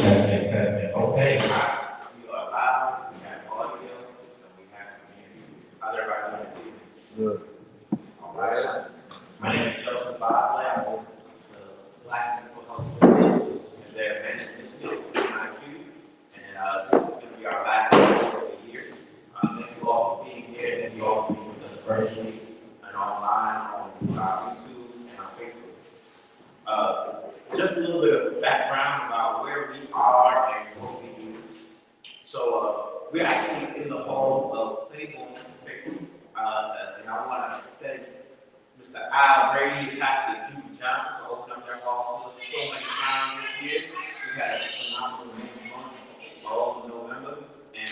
Testing, testing. Okay. We are live, we have audio, and we have community. How's everybody doing this evening? Good. All right. My name is Joseph Bosley. I'm with the Black Mental Health Foundation and their management initiative, IQ. And this is going to be our last episode of the year. Thank you all for being here. Thank you all for being with us virtually and online on YouTube and on Facebook. Just a little bit of background about where we are and what we do. So we're actually in the halls of Claiborne, and I want to thank Mr. Al Brady and Pastor Judy Johnson for opening up their halls to us so many times this year. We had a phenomenal month all of November, and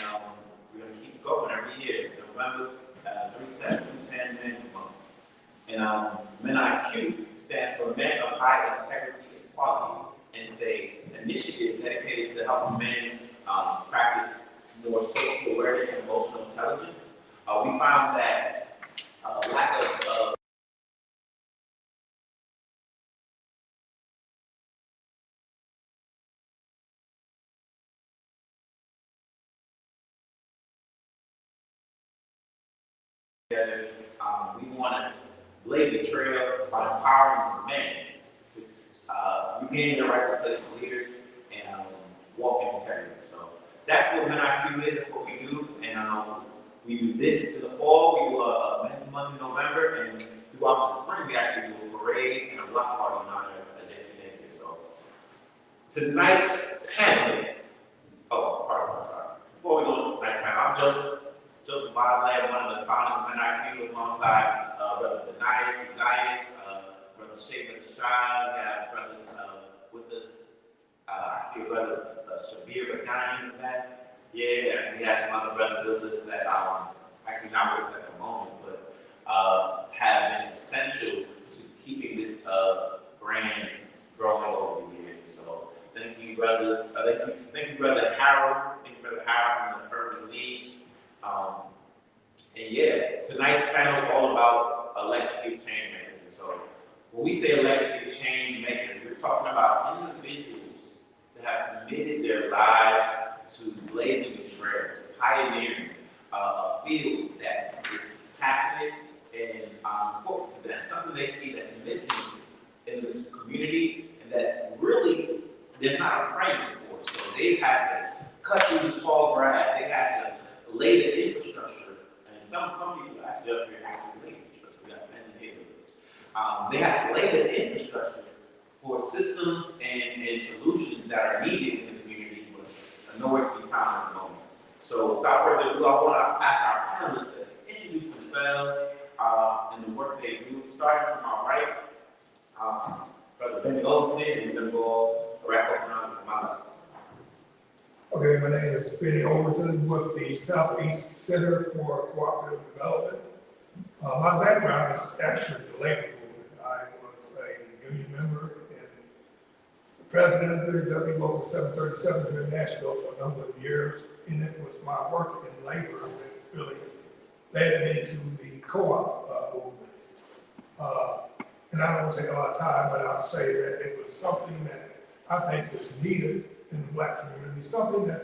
we're going to keep going every year. November, 3/7/10 Men's Month. And MenIQ stands for Men of High Integrity and Quality, and it's an initiative dedicated to helping men practice more social awareness and emotional intelligence. We found that lack of we want to blaze a trail by empowering men to regain their right place as leaders and walk in integrity. So that's what MenIQ is, that's what we do. And we do this in the fall, we do a Men's Month in November, and throughout the spring, we actually do a parade and a block party in honor of Jason Davis. So tonight's panel, before we go to tonight's panel, I'm Joseph Bosley, one of the founders of MenIQ, alongside Brother Benias and Zayas, Brother Shaker Shy. We have brothers with us. I see a brother Shabir Badani in the back. Yeah, and we have some other brothers with us that actually not with us at the moment, but have been essential to keeping this brand growing over the years. So thank you, brothers. Thank you, Brother Harold. Thank you, Brother Harold from the Urban League. And yeah, tonight's panel is all about a legacy of change makers. And so when we say a legacy of change makers, we're talking about individuals that have committed their lives to blazing a trail, to pioneering a field that is passionate and important to them, something they see that's missing in the community and that really there's not a framework for. So they've had to cut through the tall grass, they've had to lay the infrastructure. Some people actually up here actually lay infrastructure. We got many neighborhoods. They have to lay the infrastructure for systems and solutions that are needed in the community, but nowhere to be found at the moment. So without further ado, I want to ask our panelists to introduce themselves and the work they do. Starting from our right, Brother Benny Overton, and we're going to go wrap up around my left. Okay, my name is Benny Overton with the Southeast Center for Cooperative Development. My background is actually the labor movement. I was a union member and the president of the W Local 737 here in Nashville for a number of years, and it was my work in labor that really led me to the co-op movement. And I don't want to take a lot of time, but I'll say that it was something that I think was needed in the Black community, something that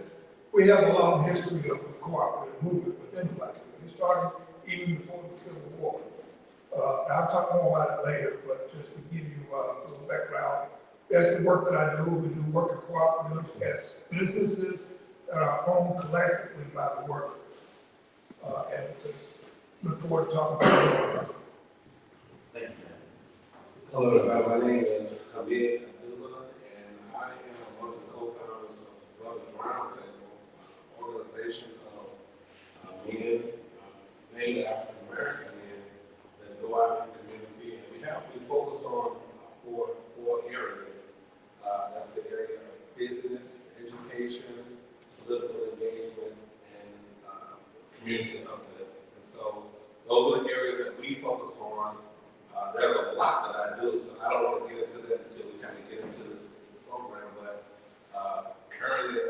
we have a long history of cooperative movement within the Black community, starting even before the Civil War. I'll talk more about it later, but just to give you a little background, that's the work that I do. We do work in cooperatives as businesses that are owned collectively by the workers. And look forward to talking about it. Thank you. Hello, everybody. My name is Hamid Abdullah, and I am one of the co-founders of Brothers Roundtable, an organization of men, mainly African American men, that go out in the community. And we focus on four areas. That's the area of business, education, political engagement, and community upliftment. And so those are the areas that we focus on. There's a lot that I do, so I don't want to get into that until we kind of get into the program. But currently,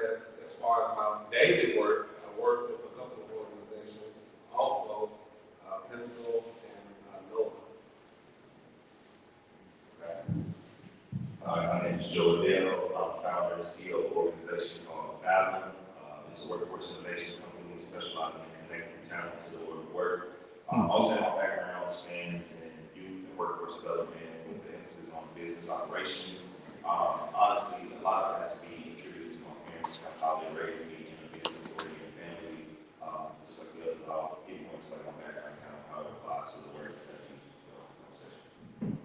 as far as my daily work, I work with a couple of organizations, also Pencil and NOAA. My name is Joe Adele. I'm founder and CEO of organization called Fathom. It's a workforce innovation company specializing in connecting talent to the world of work. Also, my background spans in youth and workforce development with the emphasis on business operations. Honestly, a lot of that has to be attributed to my parents, how they raised me in a business-oriented family. Just like the other, I'll get more into like my background, kind of how it applies to the work that we do.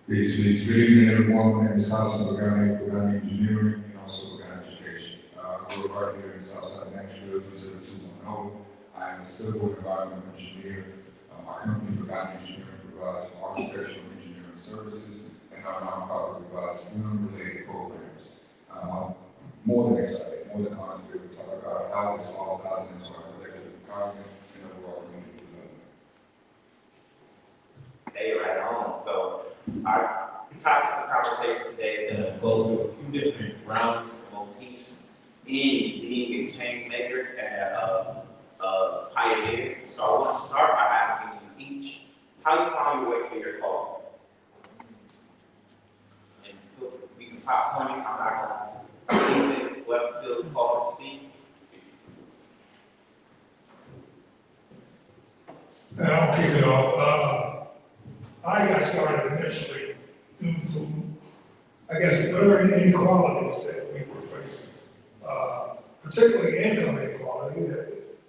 Peace. Good evening, everyone. My name is Hassan Bagani, Bagani Engineering, and also Bagani Education. I work right here in Southside Nashville, 30210. I am a civil environmental engineer. My company, Bagani Engineering, provides architectural engineering services, and our nonprofit provides STEM-related programs. I'm more than excited, more than honored to be able to talk about how this all ties into our collective empowerment and overall community development. Hey, right on. So our topics of conversation today is going to go through a few different rounds and motifs in being a change maker and a pioneer. So I want to start by asking you each how you found your way to your call. And we can pop point. I'm not going to release it. Whoever feels called to speak. And I'll kick it off. I got started initially due to, I guess, blurring inequalities that we were facing, particularly income inequality that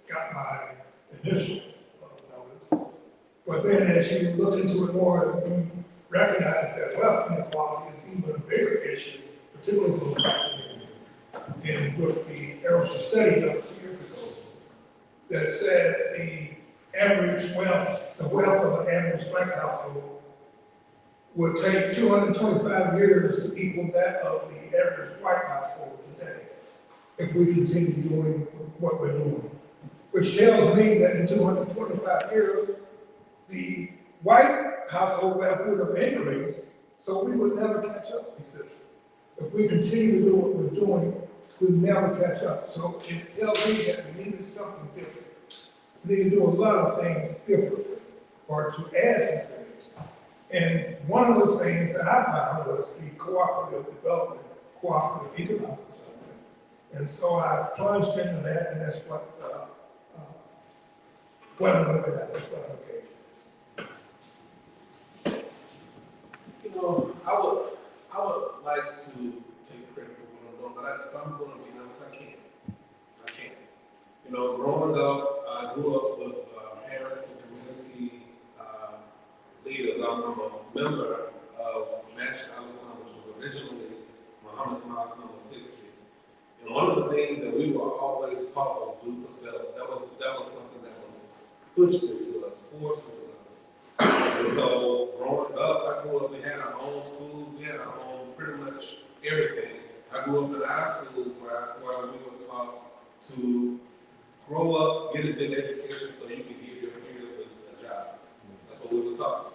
got my initial notice. But then as you look into it more, you recognize that wealth inequality is even a bigger issue, particularly for the Black community. And with the Aerosol study done 2 years ago that said the wealth of an average Black household would take 225 years to equal that of the average white household today, if we continue doing what we're doing. Which tells me that in 225 years, the white household wealth would have increased, so we would never catch up, essentially. If we continue to do what we're doing, we'll never catch up. So it tells me that we needed something different. We need to do a lot of things differently, or to add some things. And one of those things that I found was the cooperative development, cooperative economic development. And so I plunged into that, and that's what I'm looking at, that's what I'm okay. You know, I would like to take credit for what I'm doing, but if I'm going to be honest, I can't. You know, growing up, I grew up with parents and community leaders. I'm a member of National Islam, which was originally Muhammad's Mosque number 60. And one of the things that we were always taught was do for self. That was something that was pushed into us, forced into us. And so growing up, I grew up, we had our own schools, we had our own pretty much everything. I grew up in our schools where we were taught to grow up, get a good education so you can give your peers a job. That's what we were taught.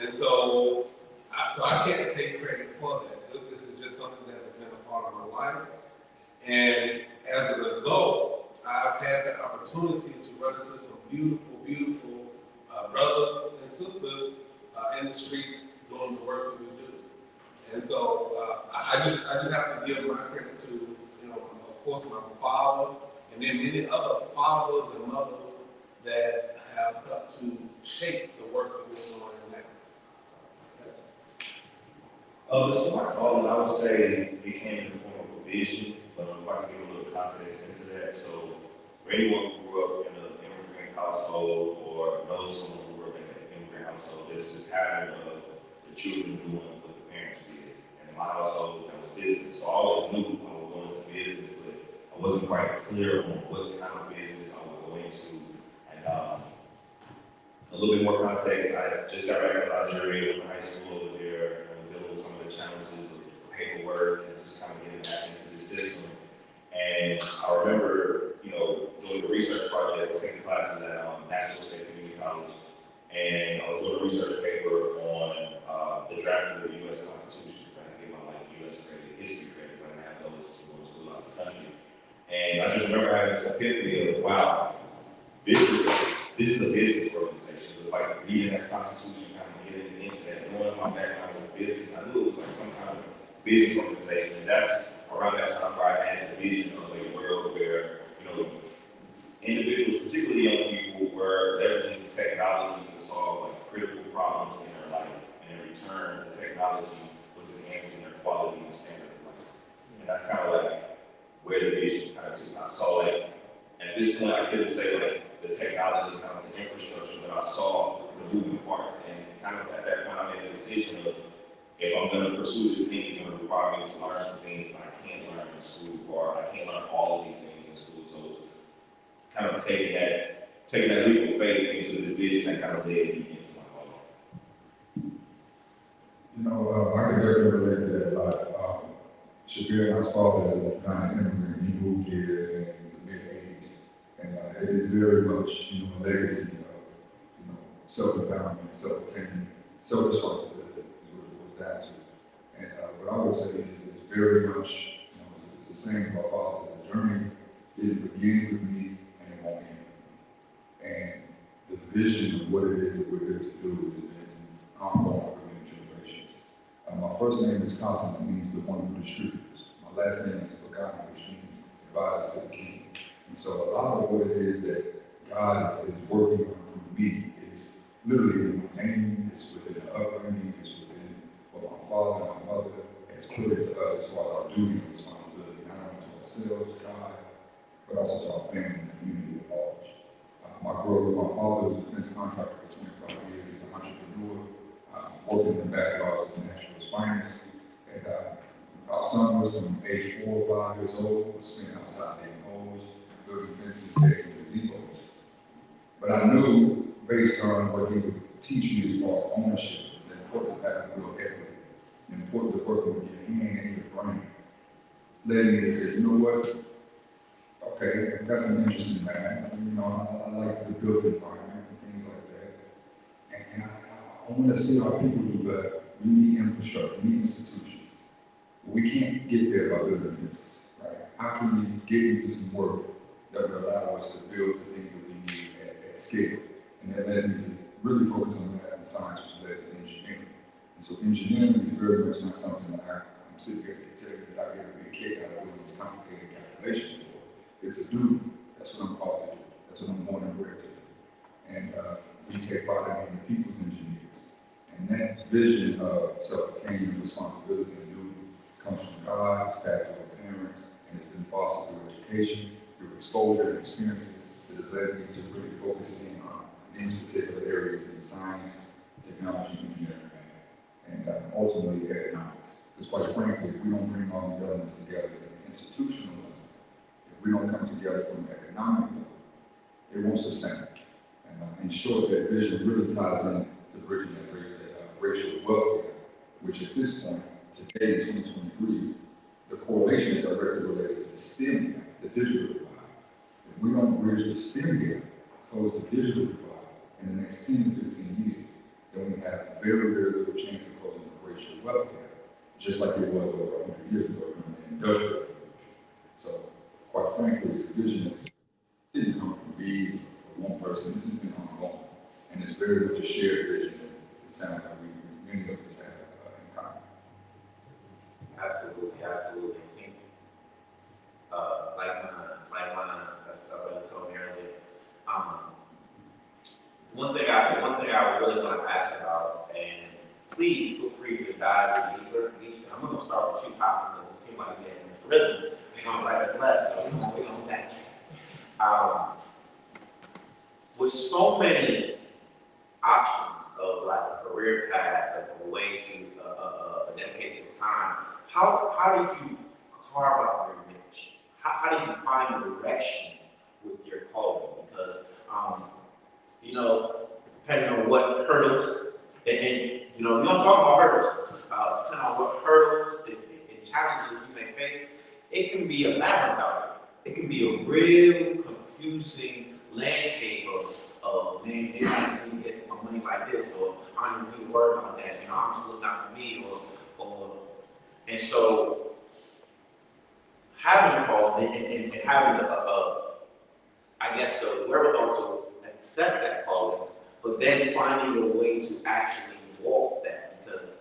And so I can't take credit for that. This is just something that has been a part of my life. And as a result, I've had the opportunity to run into some beautiful brothers and sisters in the streets doing the work that we do. And so I just have to give my credit to, you know, of course, my father, and then many other fathers and mothers that have helped to shape the work that we're doing now. So my father, I would say it came in the form of a vision, but if I can give a little context into that. So for anyone who grew up in an immigrant household or knows someone who grew up in an immigrant household, there's this pattern of the children doing what the parents did. And in my household, that was business. So I always knew I would go into business, but I wasn't quite clear on what kind of business I would go into. And a little bit more context, I just got back from Nigeria, went to high school over there, and was dealing with some of the challenges of paperwork and just kind of getting back into the system. And I remember, you know, doing a research project, taking classes at Nashville State Community College, and I was doing a research paper on the drafting of the U.S. Constitution, trying to get my U.S. history credits. I didn't have those to go to school out of the country. And I just remember having this epiphany of, wow, this is a business organization. It was like reading that Constitution, kind of getting into that, knowing my background with business. I knew it was like some kind of business organization, and that's around that time where I had the vision of a world where, individuals, particularly young people, were leveraging technology to solve like critical problems in their life, and in return, the technology was enhancing their quality and standard of life. And that's kind of like where the vision kind of took me. I saw like, at this point, I couldn't say like the technology, kind of the infrastructure, but I saw the moving parts, and kind of at that point, I made a decision of, if I'm going to pursue this thing, it's going to require me to learn some things that I can't learn in school, or I can't learn all of these things in school. So it's kind of taking that leap of faith into this vision that kind of led me into my life. I can definitely relate to that a lot. Shabir, my father is a Ghana immigrant. He moved here in the mid-80s. And it is very much, a legacy of, self-empowerment, self-attainment, self-responsibility is what it boils down to. And what I would say is it's very much, it's the same with my father. The journey didn't begin with me and it won't end with me. And the vision of what it is that we're here to do has been ongoing for many generations. My first name is Qasim, that means the one who distributes. My last name is Bagani, which means advisor to the king. And so a lot of what it is that God is working on through me is literally in my name, it's within the upbringing, it's within what my father and my mother has put into us as far as our duty and responsibility, not only to ourselves, God, but also to our family and community at large. I grew up with my father, who was a defense contractor for 25 years. He's an entrepreneur, working in the backyards of Nashville's finest. And our son was from age 4 or 5 years old, was spent outside digging holes, building fences, fixing gazebos. But I knew, based on what he would teach me as far as ownership, the importance of having real equity, the importance of working with your hand and your brain, led me to say, you know what? Okay, that's an interesting man. I like the built environment and things like that. And I want to see how people do better. We need infrastructure, we need institutions. But we can't get there by building fences, right? How can we get into some work that would allow us to build the things that we need at scale? And that led me to really focus on math and science, which led to engineering. And so engineering is very much not something that I'm sitting here to tell you that I get a big kick out of doing these complicated calculations for. It's a duty. That's what I'm called to do. That's what I'm born and bred to do. And we take pride in being people's engineers. And that vision of self-attainment, responsibility, and duty comes from God, it's passed through our parents, and it's been fostered through education, through exposure and experiences that has led me to really focus in on these particular areas in science, technology, engineering, and ultimately economics. Because quite frankly, if we don't bring all these elements together at an institutional level, if we don't come together from an economic level, it won't sustain. And in short, that vision really ties in to bridging that racial wealth gap, which at this point, today in 2023, the correlation is directly related to the STEM gap, the digital divide. If we don't bridge the STEM gap, close the digital divide in the next 10 to 15 years, then we have very, very little chance of closing the racial wealth gap, just like it was over 100 years ago during the Industrial Revolution. So, quite frankly, this vision didn't come from me or one person. This has been ongoing, and it's very much a shared vision. It sounds like many of us have in common. Absolutely, absolutely. I think, like I really told me earlier. One thing I really want to ask about, and please feel free to dive deeper. I'm going to start with you, Pop, because it seems like we're getting this rhythm. We're going right to left, so we're going back. With so many options of like career paths and ways to dedicate your time, how did you carve out your niche? How did you find direction with your calling? Because depending on what hurdles, and we don't talk about hurdles, depending on what hurdles and challenges you may face, it can be a labyrinth out there. It can be a real confusing landscape of man, I just need to get my money like this, or I don't need to worry about that, I'm just looking out for me, and so having a calling and having I guess the wherewithal to accept that calling, but then finding a way to actually walk that, because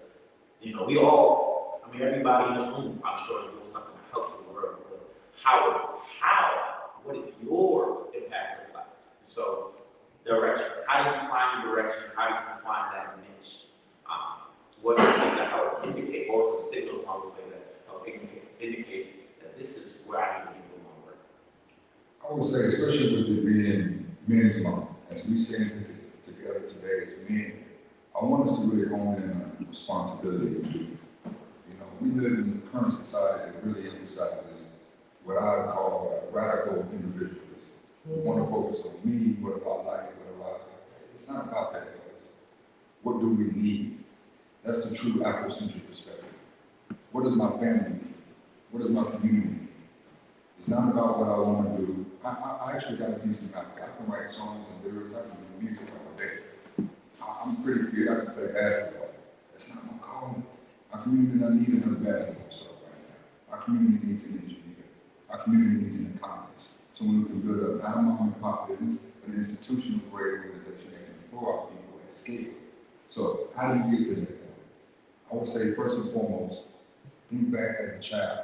we all, I mean, everybody in this room, I'm sure, is doing something to help the world, but what is your impact look like? So, direction. How do you find your direction? How do you find that niche? What's the thing to help indicate, or some signal along the way that help indicate that this is where I need to be doing my work? I would say, especially with it being Men's Month, as we stand together today as men, I want us to really own in a responsibility. You know, we live in a current society that really emphasizes what I call radical individualism. We want to focus on me, what about life, what about, it's not about that. What do we need? That's the true Afrocentric perspective. What does my family need? What does my community need? It's not about what I want to do. I actually got a decent mouth. I can write songs and lyrics. I can do music all day. I'm pretty fit. I can play basketball. That's not my calling. Our community doesn't need another basketball star right now. Our community needs an engineer. Our community needs an economist. Someone who can build a not a mom and pop business, but an institutional grade organization that can employ our people at scale. So how do you get to that point? I would say first and foremost, think back as a child.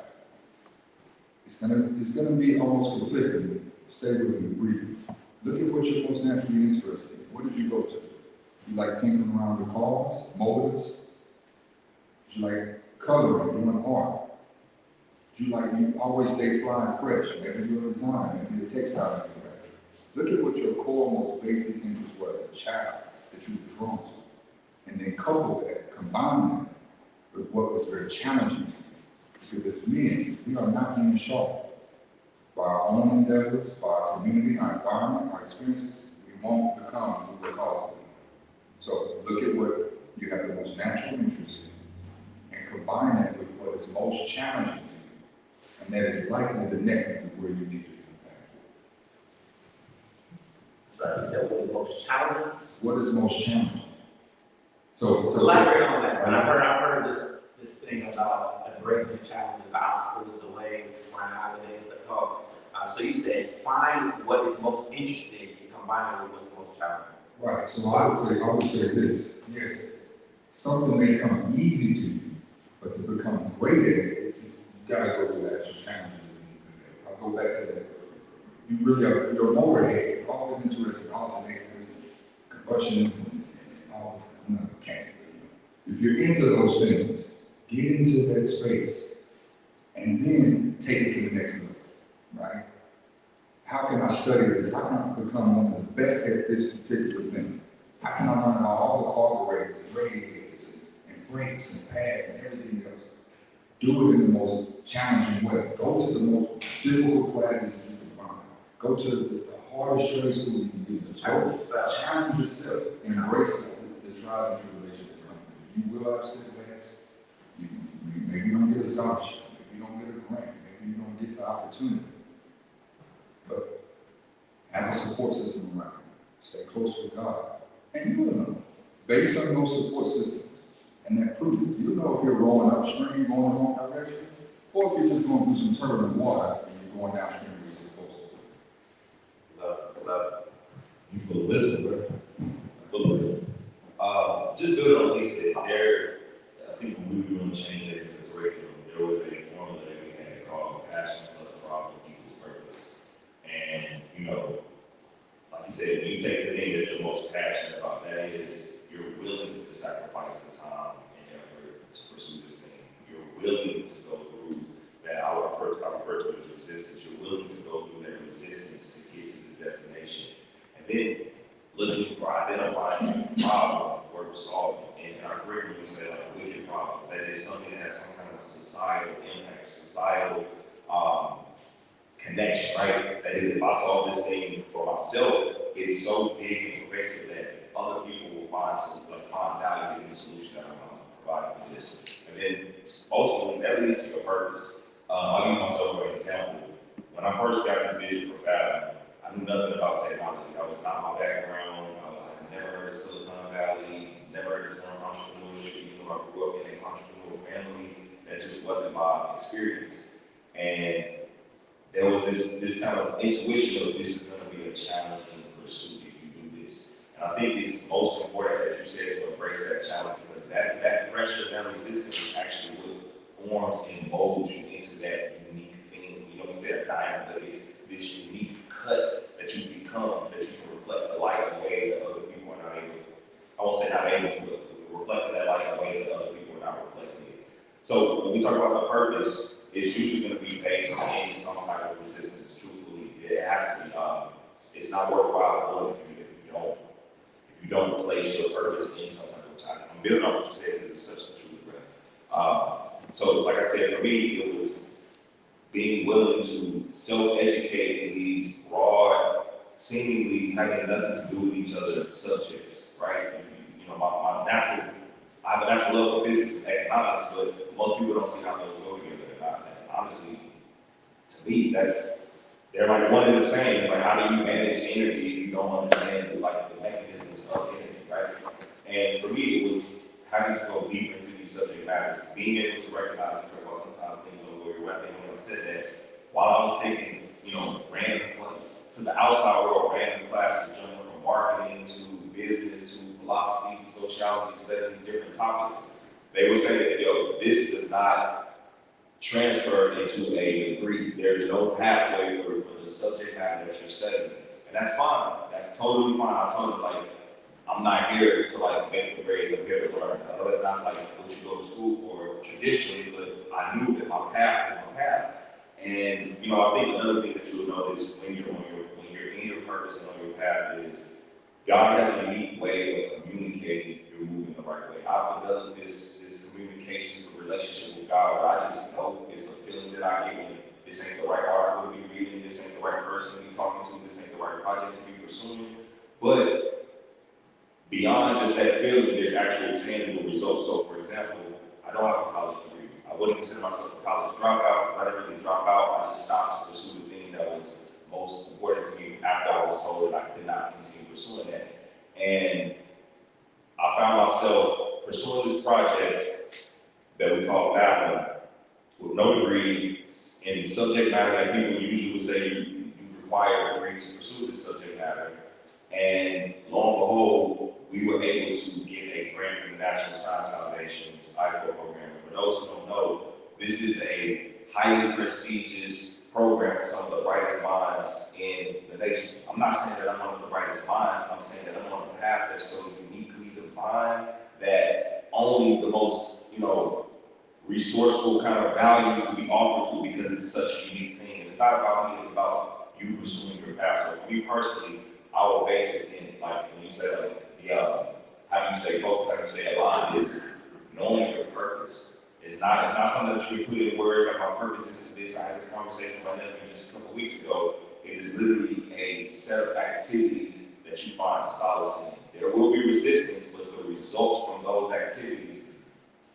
It's gonna be almost conflicting. Stay with me briefly. Look at what you're most naturally interested in. What did you go to? You like tinkering around with cars, motors? Did you like coloring, doing art? Did you always stay flying fresh? Maybe you're a designer, maybe a textile manufacturer. Look at what your core, most basic interest was as a child that you were drawn to. And then couple that, combine that with what was very challenging to you. Because as men, we are not being sharpened by our own endeavors, by our community, our environment, our experiences. We won't become who we're called to be. So look at what you have the most natural interest in and combine that with what is most challenging to you. And that is likely the nexus of where you need to be. So you said what is most challenging? What is most challenging? So elaborate on that. I've heard this thing about embracing challenges, the obstacles, the way, Brian Holidays, the talk. So you said find what is most interesting and combine it with what's most challenging. Right. So I would say this. Yes, something may come easy to you, but to become great at it, you gotta go through the actual challenges. I'll go back to that. You really are, you're a motorhead, always interested in alternators and combustion and all that. No, can't. If you're into those things, get into that space and then take it to the next level, right? How can I study this? How can I become one of the best at this particular thing? How can I learn about all the carburetors and radiators and brakes and pads and everything else? Do it in the most challenging way. Go to the most difficult classes that you can find. Go to the hardest trade school you can do. Challenge yourself. Embrace the trials and tribulations that come. You will have setbacks. Maybe you don't get a scholarship. Maybe you don't get a grant. Maybe you don't get the opportunity. But have a support system around you. Stay close with God. And you will know. Based on those support systems and that prudence, you know if you're rolling upstream, going the wrong direction, or if you're just going through some turbulent water and you're going downstream where you're supposed to. Love it. You full of wisdom, bro. Full of wisdom. Just building on what he said, I think when we were doing the change in the curriculum, there was a formula that we had called passion plus problem equals purpose. And, you know, like you said, when you take the thing that you're most passionate about, that is, you're willing to sacrifice the time and effort to pursue this thing. You're willing to go through that, I refer to it as resistance. You're willing to go through that resistance to get to this destination. And then looking for identifying a problem worth solving. And in our curriculum, we say like wicked problems. That is something that has some kind of societal impact, societal connection, right? That is, if I solve this thing for myself, it's so big and pervasive that other people will find value in the solution that I'm providing for this. And then ultimately, that leads to your purpose. I'll use myself for an example. When I first got this vision for Fathom, I knew nothing about technology. That was not my background. I had never heard of Silicon Valley, never heard the term entrepreneurship, even though I grew up in an entrepreneurial family. That just wasn't my experience. And there was this kind of intuition of this is going to be a challenging pursuit if you do this. And I think it's most important, as you said, to embrace that challenge because that pressure, that resistance is actually what forms and molds you into that unique thing. You know, we say a diamond, but it's this unique cut that you become, that you can reflect the light in ways that other people are not able. I won't say not able to, but reflecting that light in ways that other people are not reflecting it. So when we talk about the purpose, it's usually going to be based on some type of resistance. Truthfully, it has to be. It's not worthwhile doing if you don't place your purpose in something. Which I'm building on what you said because it's such a truth, right? So, like I said, for me, it was being willing to self-educate in these broad, seemingly having nothing to do with each other subjects, right? You know, I have a natural love for physics and economics, but most people don't see how those go together. And honestly, to me, they're like one and the same. It's like, how do you manage energy if you don't understand like the mechanisms of energy, right? And for me, it was having to go deeper into these subject matters, being able to recognize that sometimes things don't go your way. I think when I said that, while I was taking, random classes to the outside world, random classes, jumping from marketing to business to philosophy to sociology, studying different topics, they were saying that, this does not transfer into a degree. There's no pathway for the subject matter that you're studying. And that's fine. That's totally fine. I told them, like, I'm not here to make the grades, I'm here to learn. I know that's not like what you go to school for traditionally, but I knew that my path was my path. And I think another thing that you'll notice when you're in your purpose and on your path is God has a unique way of communicating you're moving the right way. I've developed this communications and relationship with God where I just know it's a feeling that I get when this ain't the right article to be reading, this ain't the right person to be talking to, this ain't the right project to be pursuing. But beyond just that feeling, there's actual tangible results. So for example, I don't have a college degree. I wouldn't consider myself a college dropout because I didn't really drop out. I just stopped to pursue the thing that was most important to me after I was told that I could not continue pursuing that. And I found myself pursuing this project that we call Fathom with no degree in subject matter that people usually would say you require a degree to pursue this subject matter. And lo and behold, we were able to get a grant from the National Science Foundation's ICO program. For those who don't know, this is a highly prestigious program for some of the brightest minds in the nation. I'm not saying that I'm one of the brightest minds, I'm saying that I'm on a path that's so uniquely divine that only the most, resourceful kind of value can be offered to because it's such a unique thing. And it's not about me, it's about you pursuing your path. So for me personally, I will base it in, like, when you say, how you say focus, how you say align, is knowing your purpose. It's not something that you put in words like my purpose is to this. I had this conversation with my nephew just a couple weeks ago. It is literally a set of activities that you find solace in. There will be resistance, but the results from those activities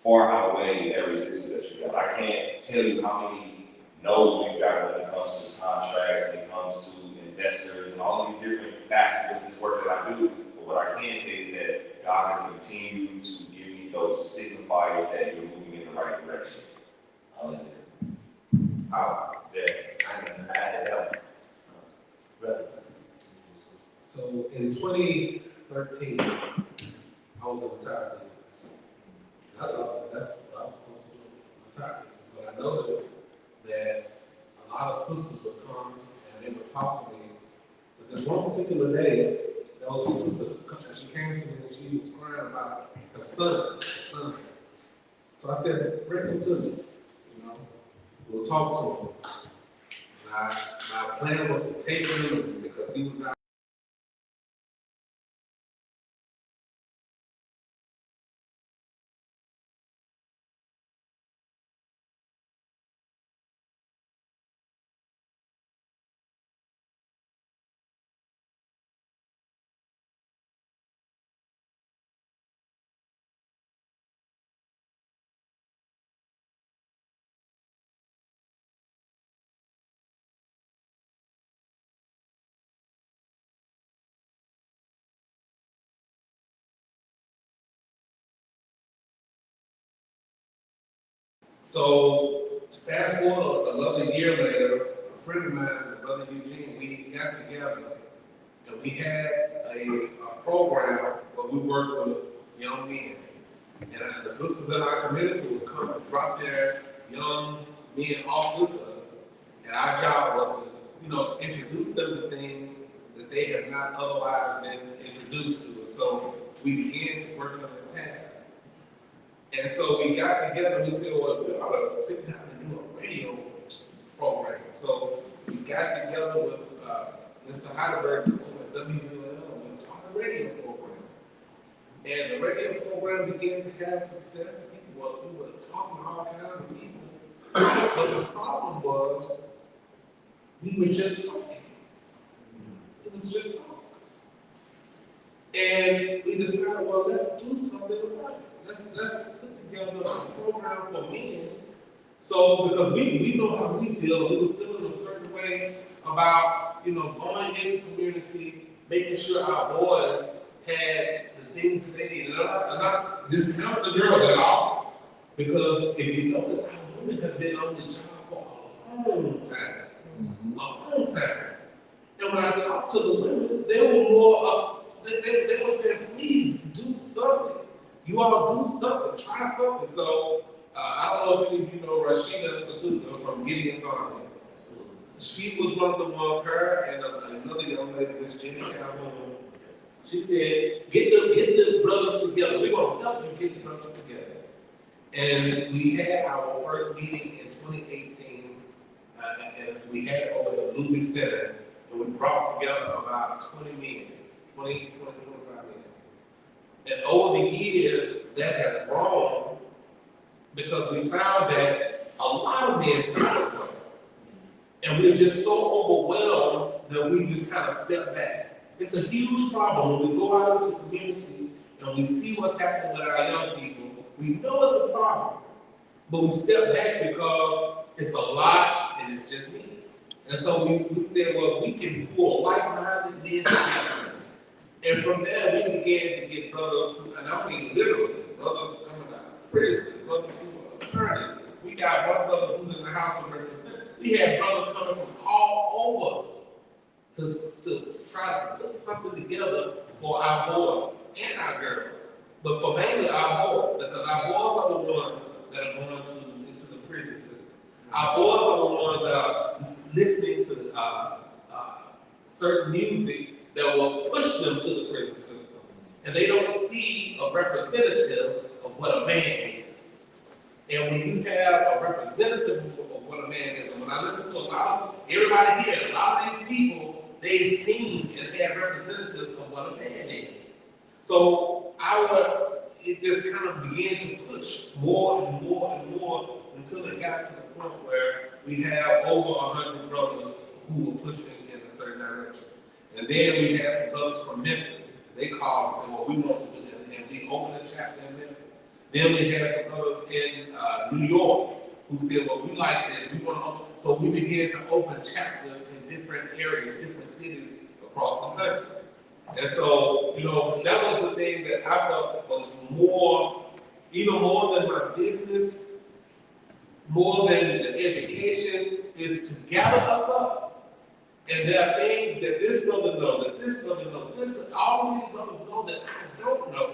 far outweigh that resistance that you got. I can't tell you how many no's we've got when it comes to contracts, when it comes to investors, and all of these different facets of this work that I do. But what I can tell you is that God has continued to give me those signifiers that you're moving in the right direction. I added that. Brother. So in 2013, I was in the tire business. I thought that's what I was supposed to do in the tire business. But I noticed that a lot of sisters would come and they would talk to me. But this one particular day, there was a sister, and she came to me and she was crying about her son. So I said, bring him to me. We'll talk to him. My plan was to take him because he was out. So fast forward another year later, a friend of mine, Brother Eugene, we got together and we had a program where we worked with young men. And the sisters in our community would come and drop their young men off with us, and our job was to, introduce them to things that they have not otherwise been introduced to. And so we began to work on that path. And so we got together and we said, well, we ought to sit down and do a radio program. So we got together with Mr. Heidelberg over at WUNL and we started a radio program. And the radio program began to have success. We were talking to all kinds of people. But the problem was, we were just talking. It was just talk. And we decided, well, let's do something about it. Let's put together a program for men. So, because we know how we feel, we were feeling a certain way about, going into community, making sure our boys had the things that they needed. I'm not discounting the girls at all. Because if you notice, our women have been on the job for a long time. A long time. And when I talked to the women, they were more they were saying, please do something. You all do something, try something. So I don't know if any of you know Rashida Fatuka from Gideon's Army. She was one of the ones, her and another young lady, Miss Jenny Calhoun. She said, get the brothers together. We're gonna help you get the brothers together. And we had our first meeting in 2018, and we had it over at the Luby Center, and we brought together about 20 men, 25 men. And over the years, that has grown because we found that a lot of men feel this way. And we're just so overwhelmed that we just kind of step back. It's a huge problem when we go out into the community and we see what's happening with our young people. We know it's a problem, but we step back because it's a lot and it's just me. And so we said, well, we can pull like-minded men together. And from there, we began to get brothers, and I mean literally, brothers coming out of prison, brothers who were attorneys. We got one brother who's in the House of Representatives. We had brothers coming from all over to try to put something together for our boys and our girls. But for mainly our boys, because our boys are the ones that are going into the prison system. Our boys are the ones that are listening to certain music that will push them to the prison system. And they don't see a representative of what a man is. And when you have a representative of what a man is, and when I listen to everybody here, a lot of these people, they've seen and had representatives of what a man is. So it just kind of began to push more and more and more until it got to the point where we have over 100 brothers who were pushing in a certain direction. And then we had some brothers from Memphis. They called and said, well, we want to do that. And we opened a chapter in Memphis. Then we had some brothers in New York who said, well, we like this. We want to open. So we began to open chapters in different areas, different cities across the country. And so, that was the thing that I felt was even more than my business, more than the education, is to gather us up. And there are things that this brother knows, that this brother knows, all these brothers know that I don't know.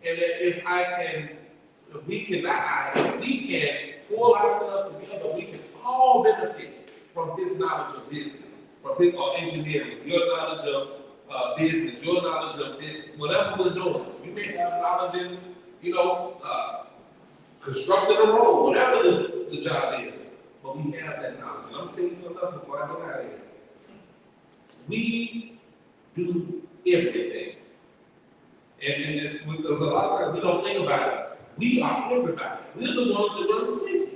And that if we can pull ourselves together, we can all benefit from his knowledge of business, from his engineering, your knowledge of business, your knowledge of this, whatever we're doing. You may have knowledge in, constructing a road, whatever the job is. But we have that knowledge. And I'm going to tell you something else before I get out of here. We do everything. And it's because a lot of times we don't think about it. We are everybody. We're the ones that run the city.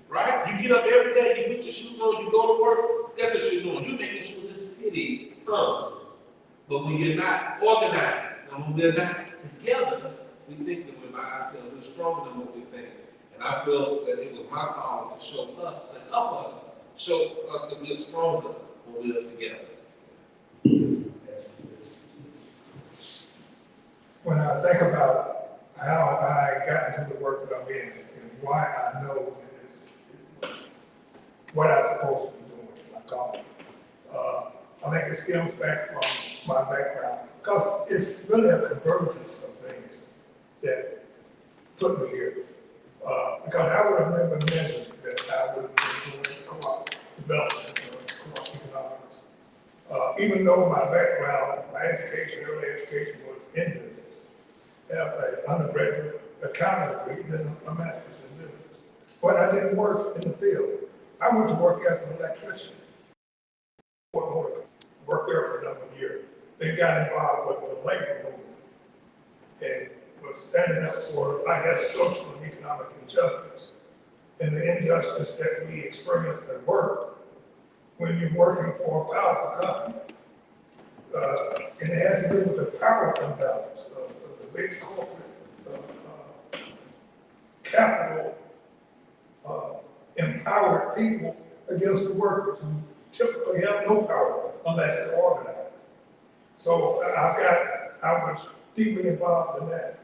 Right? You get up every day, you put your shoes on, you go to work, that's what you're doing. You're making sure this city runs. But when you're not organized and when we're not together, we think that we're by ourselves, we're stronger than what we think. And I feel that it was my call to show us, to help us, show us that we're stronger when we're together. When I think about how I got into the work that I'm in and why I know that it's what I'm supposed to be doing, my calling, I think it stems back from my background, because it's really a convergence of things that put me here. Because I would have never imagined development of economics. Even though my background, my education, early education was in business, I have an undergraduate accounting degree, then a master's in business. But I didn't work in the field. I went to work as an electrician. Worked there for a number of years. Then got involved with the labor movement and was standing up for, I guess, social and economic injustice and the injustice that we experience at work when you're working for a powerful company. And it has to do with the power imbalance of the big corporate capital empowered people against the workers who typically have no power unless they're organized. So I was deeply involved in that.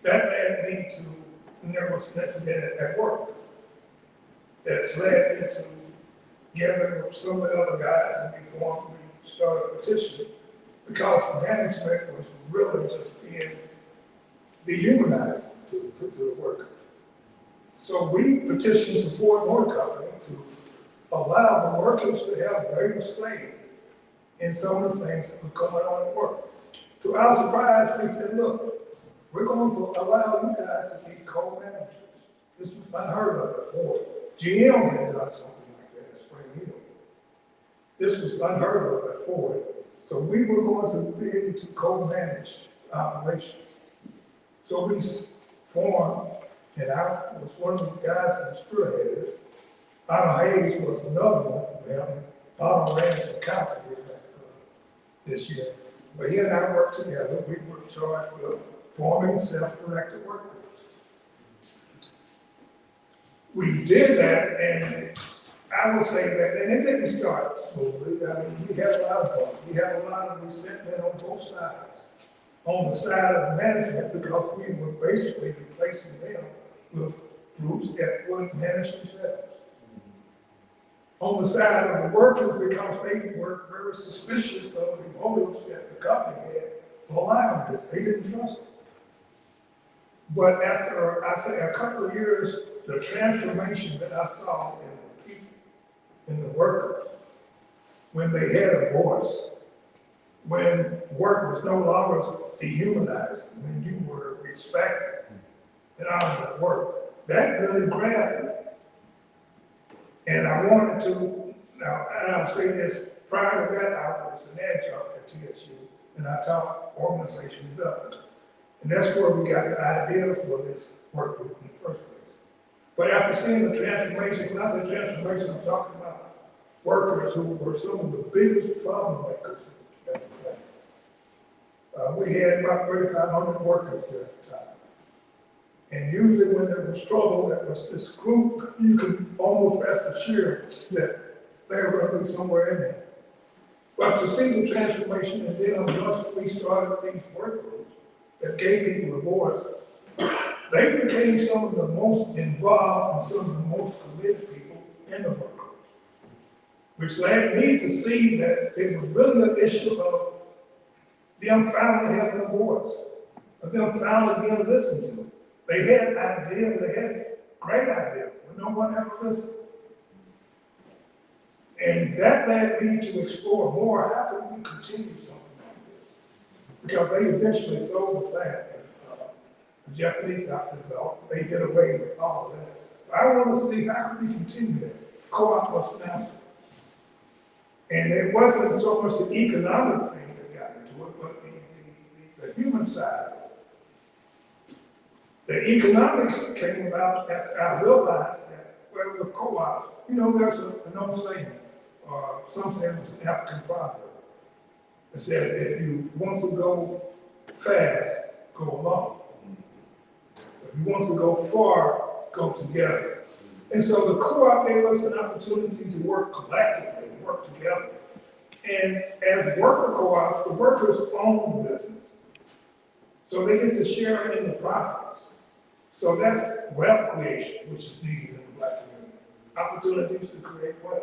That led me to, and there was an incident at work that's led me to gather with some of the other guys and we started a petition because management was really just being dehumanized to the workers. So we petitioned the Ford Motor Company to allow the workers to have greater say in some of the things that were going on at work. To our surprise, we said, look, we're going to allow you guys to be co-managers. This was unheard of before. GM had done something like that at Spring Hill. This was unheard of before. So we were going to be able to co-manage the operation. So we formed, and I was one of the guys that spearheaded it. Arnold Hayes was another one. Arnold ran for council here back this year. But he and I worked together. We were charged with forming self-directed work groups. We did that, and I would say that, and it didn't start smoothly. I mean, we had a lot of fun. We had a lot of resentment on both sides. On the side of management, because we were basically replacing them with groups that would manage themselves. On the side of the workers, because they were very suspicious of the motives that the company had for allowing this. They didn't trust it. But after, I say, a couple of years, the transformation that I saw in the people, in the workers, when they had a voice, when work was no longer dehumanized, when you were respected and honored at work, that really grabbed me. And I wanted to, now, and I'll say this, prior to that, I was an adjunct at TSU, and I taught organization development. And that's where we got the idea for this work group in the first place. But after seeing the transformation, when I say transformation, I'm talking about workers who were some of the biggest problem makers at the plant. We had about 3,500 workers there at the time. And usually when there was trouble, there was this group, you could almost rest assured that they were going to be somewhere in there. But to see the transformation, and then once we started these work groups that gave people a voice, they became some of the most involved and some of the most committed people in the work groups. Which led me to see that it was really an issue of them finally having a voice, of them finally being listened to. They had ideas, they had great ideas, but no one ever listened. And that led me to explore more, how can we continue something like this? Because they eventually sold the plant, and the Japanese outfit developed, they did away with all of that. But I wanted to see, how can we continue that? Co-op was national. And it wasn't so much the economic thing that got into it, but the human side. The economics came about after I realized that, well, with co-ops, you know, there's an old saying, or something that was an African proverb. It says, if you want to go fast, go alone. If you want to go far, go together. And so the co-op gave us an opportunity to work collectively, work together. And as worker co-ops, the workers own the business. So they get to share in the profits. So that's wealth creation, which is needed in the Black community. Opportunities to create wealth.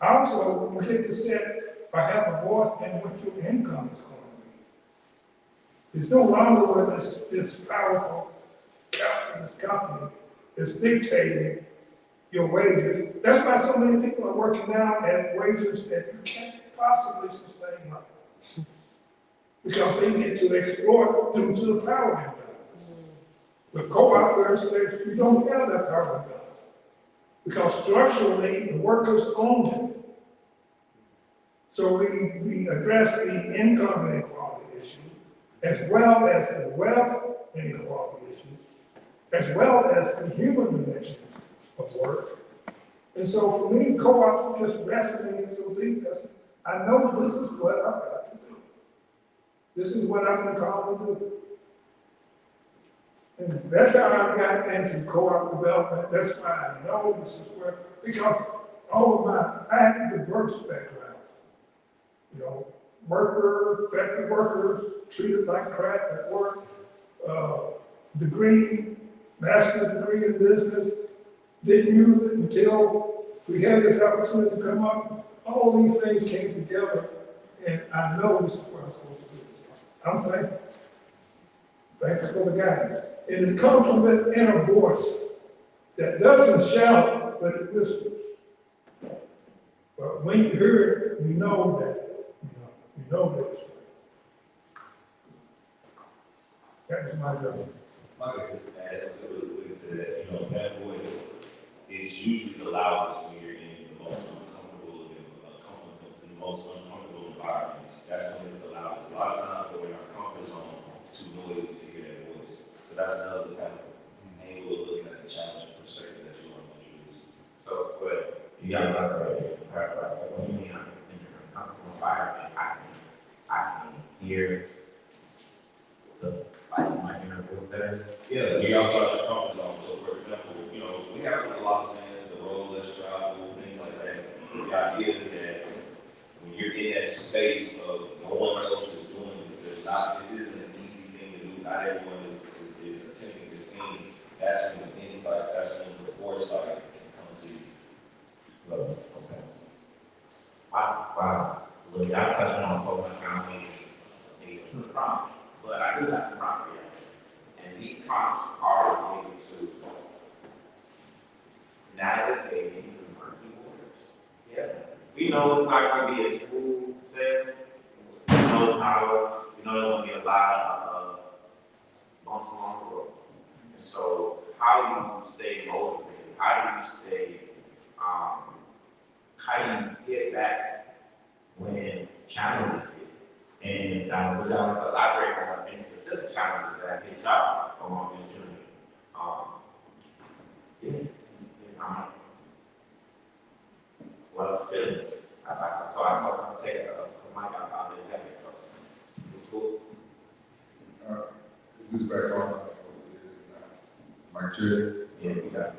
Also, we get to set or have a voice in what your income is going to be. It's no longer where this powerful capitalist company is dictating your wages. That's why so many people are working now at wages that you can't possibly sustain life. Because they get to exploit due to the power imbalance. The co-op says you don't have that power imbalance. Because structurally, the workers own it. So we address the income inequality issue, as well as the wealth inequality issue, as well as the human dimension of work. And so for me, co-ops just resonated so deep. I know this is what I've got to do. This is what I've been called to do. And that's how I got into co-op development. That's why I know this is where, because I have a diverse background. You know, factory workers treated like crap at work, master's degree in business, didn't use it until we had this opportunity to come up. All these things came together, and I know this is what I'm supposed to do. I'm thankful. Thankful for the guidance. And it comes from that inner voice that doesn't shout, but it whispers. But when you hear it, you know that, you know that it's right. That was my job. I could add something really quick to that. That voice is usually the loudest when you're in the most uncomfortable and the most uncomfortable environments. That's when it's the loudest. A lot of times we're in our comfort zone, it's too noisy to hear that voice. So that's another kind of angle of looking at the challenge perspective that you want to introduce. So, but you got to clarify. So when you mean I'm in an uncomfortable environment, I can hear my inner voice better. Yeah, you outside your comfort zone. So, for example, we have a lot of sayings, the road less traveled, things like that. The idea is that when you're in that space of no one else is doing this, this isn't an easy thing to do. Not everyone is attempting this thing. That's when the insight, that's when the foresight can come to you. Okay. Wow. Look, y'all touching on so much. I don't need to prompt, but I do have some prompts here. And these prompts are related to navigating the murky waters. Yeah. We know it's not going to be a smooth sail. We know there's going to be a lot of bumps along the road. And so, how do you stay motivated? How do you get back when challenges hit? And we're going to elaborate on any specific challenges that hit y'all along this journey. Well, feeling. I saw someone take a mic out of the heavy, so it's cool. Is this back on? Mike Chair? Yeah, we got it.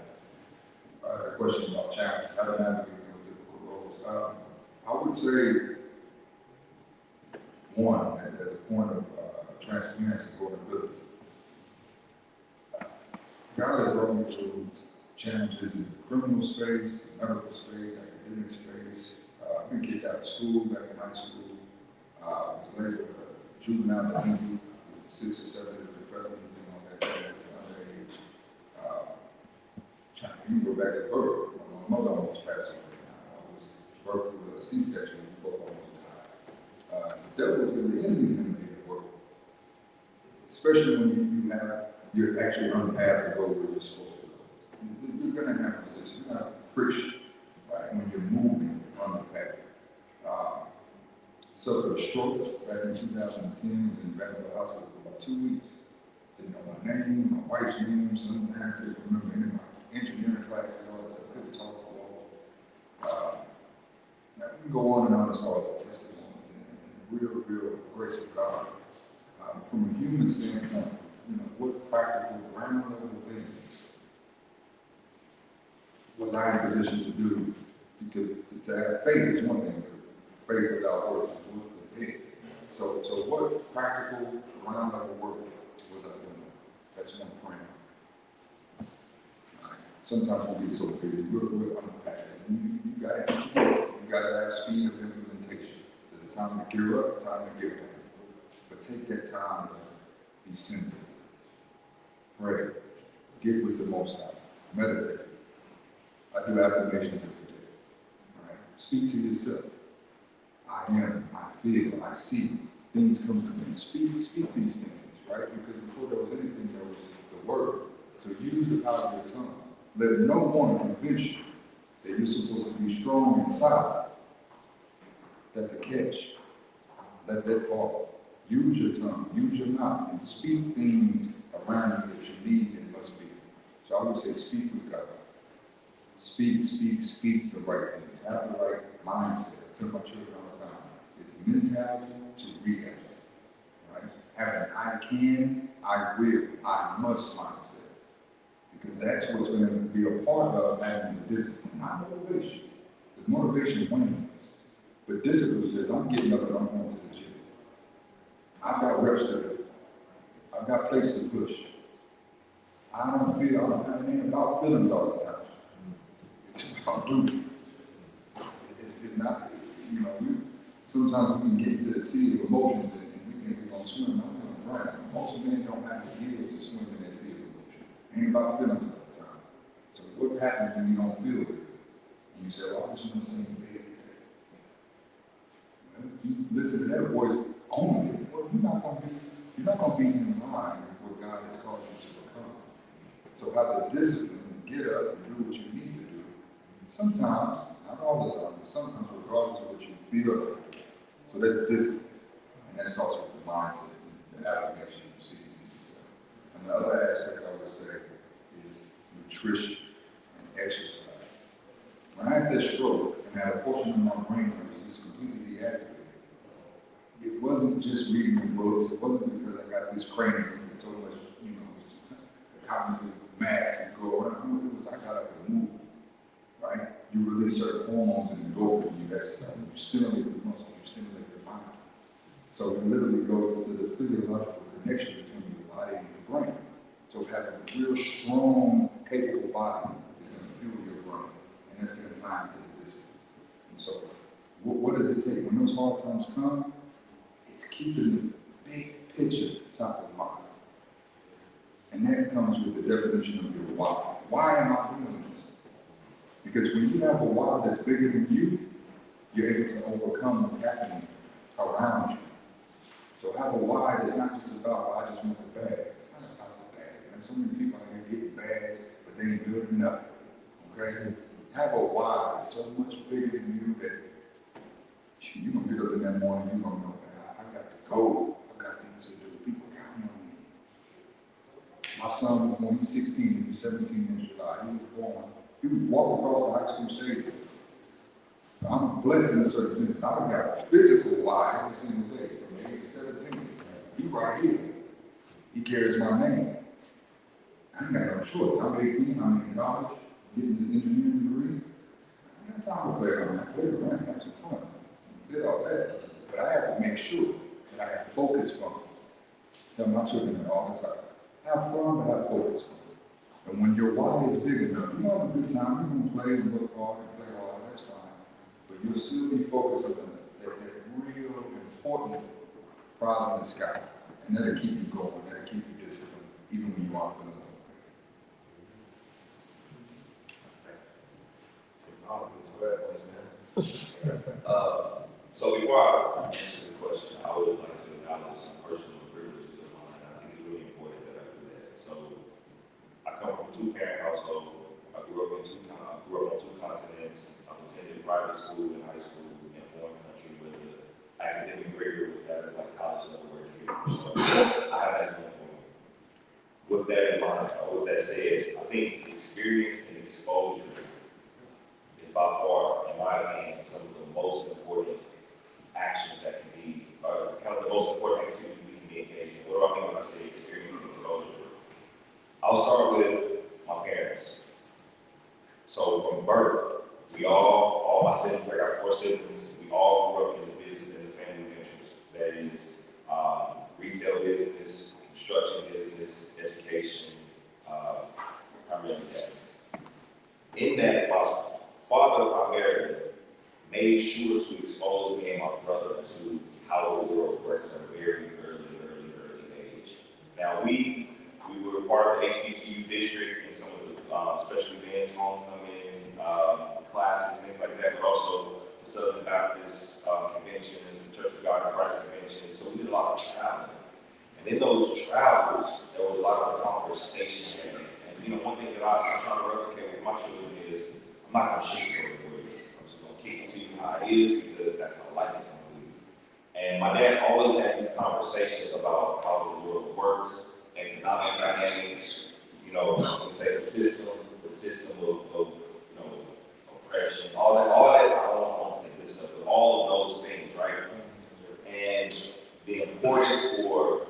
A question about challenges. How to navigate those difficult roles. I would say, one, as a point of transparency and vulnerability. God has brought me through challenges in the criminal space, the medical space, academic space. I've been kicked out of school back in high school. Was later juvenile delinquent with 6 or 7 different felonies and all that at an age. You go back to birth. My mother almost passed away. I was birthed with a C-section and both almost died. The devil is really the enemy's enemy at work. Especially when you're actually on the path to go where you're supposed to go. You're going to have resistance, you're going to have friction, right, when you're moving on the path. Suffered a stroke back in 2010, was in the back of the hospital for about 2 weeks. Didn't know my name, my wife's name, something I couldn't remember any of my engineering classes, all that stuff. Couldn't talk for long. Now we can go on and on as far as the testimony and real grace of God. From a human standpoint, what practical ground level things was I in a position to do? Because to have faith is one thing, but faith without works is work with dead. So what practical ground level work was I doing? That's one point. Sometimes we get so busy, we're unpacking. You gotta have speed of implementation. There's a time to gear up, a time to gear down. But take that time to be sensitive. Pray. Get with the Most High. Meditate. I do affirmations every day. All right? Speak to yourself. I am, I feel, I see. Things come to me. Speak these things, right? Because before there was anything, there was the word. So use the power of your tongue. Let no one convince you that you're supposed to be strong inside. That's a catch. Let that fall. Use your tongue, use your mouth, and speak things around you that you need and must be. So I would say speak with God. Speak the right things. Have the right mindset. I tell my children all the time. It's mentality to reality. Right? Have an I can, I will, I must mindset. Because that's what's going to be a part of having the discipline, not motivation. Because motivation wanes. But discipline says, I'm getting up and I'm going to the gym. I've got reps to do. I've got places to push. I don't feel, it ain't about feelings all the time. It's about doing. It's not, sometimes we can get into the sea of emotions and we think we're going to swim. I'm going to drown. Most men don't have the skills to swim in that sea of emotion. It ain't about feelings all the time. So what happens when you don't feel it? And you say, well, I just want to sing in bed today. Well, you listen to that voice only. Well, you're not going to be in line with what God has called you to become. So have the discipline to get up and do what you need to do. Sometimes, not all the time, but sometimes regardless of what you feel like. So that's discipline. And that starts with the mindset, the affirmation, the speaking to yourself. And the other aspect I would say is nutrition and exercise. When I had that stroke and had a portion of my brain that was just completely deactivated, it wasn't just reading the books, it wasn't because I got this cranium and so much, cognitive mass and go around. It was I got up and moved, right? You release certain hormones and endorphins when you exercise. You stimulate the muscles, you stimulate the mind. So it literally there's a physiological connection between your body and your brain. So having a real strong, capable body is going to fuel your brain. And that's going to tie into the discipline. And so what does it take? When those hard times come, it's keeping the big picture top of mind. And that comes with the definition of your why. Why am I doing this? Because when you have a why that's bigger than you, you're able to overcome what's happening around you. So have a why that's not just about, well, I just want the bag. It's not about the bag. And so many people out here getting bags, but they ain't building nothing. Okay? Have a why that's so much bigger than you that you're going to get up in that morning, you're going to know, I got to go. I got things to do. People counting on me. My son was born, he's 16, he was 17 in July. He was walking across the high school stadium. I'm blessed in a certain sense. I've got a physical why every single day from the age of 17. He right here. He carries my name. I ain't got no choice. I'm 18, I'm in college, getting this engineering degree. I ain't got time to play around. I play around, have some fun. Did all that. But I have to make sure that I have focus fun. Tell my children that all the time. Have fun, but have focus fun. And when your why is big enough, you have a good time, you're going to play and work hard and play hard, that's fine. But you'll still be focused on that real important prize in the sky. And that'll keep you going, that'll keep you disciplined, even when you aren't feeling So before I answer the question, I would like to acknowledge some personal privileges of mine. I think it's really important that I do that. So I come from a two-parent household. I grew up on two continents. I attended private school and high school in a foreign country where the academic rigor was at like college level work here. So I have that going for me. With that in mind, or with that said, I think experience and exposure is by far, in my opinion, some of the most important actions that can be, kind of the most important activity we can be engaged in. What do I mean when I say experience and exposure? I'll start with my parents. So from birth, all my siblings, I got 4 siblings, we all grew up in the business and the family ventures. That is retail business, construction business, education, primarily that. In that, my father primarily made sure to expose me and my brother to how the world works at a very early age. Now we were part of the HBCU district and some of the special events, homecoming, classes, things like that, but also the Southern Baptist Convention, the Church of God in Christ Convention. So we did a lot of traveling. And in those travels, there was a lot of conversation. And one thing that I'm trying to replicate with my children is I'm not going to sugarcoat it for you. I'm just going to keep it to you how it is because that's how life is going to be. And my dad always had these conversations about how the world works, economic dynamics, we say the system of oppression, all that, I don't want to say this stuff, but all of those things, right? And the importance for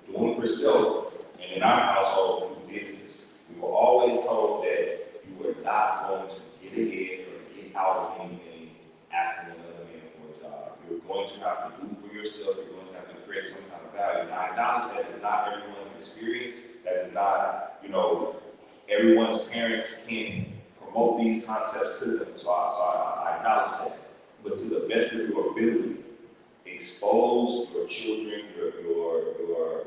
doing for yourself, and in our household, do business. We were always told that you were not going to get ahead or get out of anything asking another man for a job. You're going to have to do for yourself, you're going to have to create some kind of value. And I acknowledge that is not everyone's experience, that is not, everyone's parents can promote these concepts to them. So I acknowledge that. But to the best of your ability, expose your children, your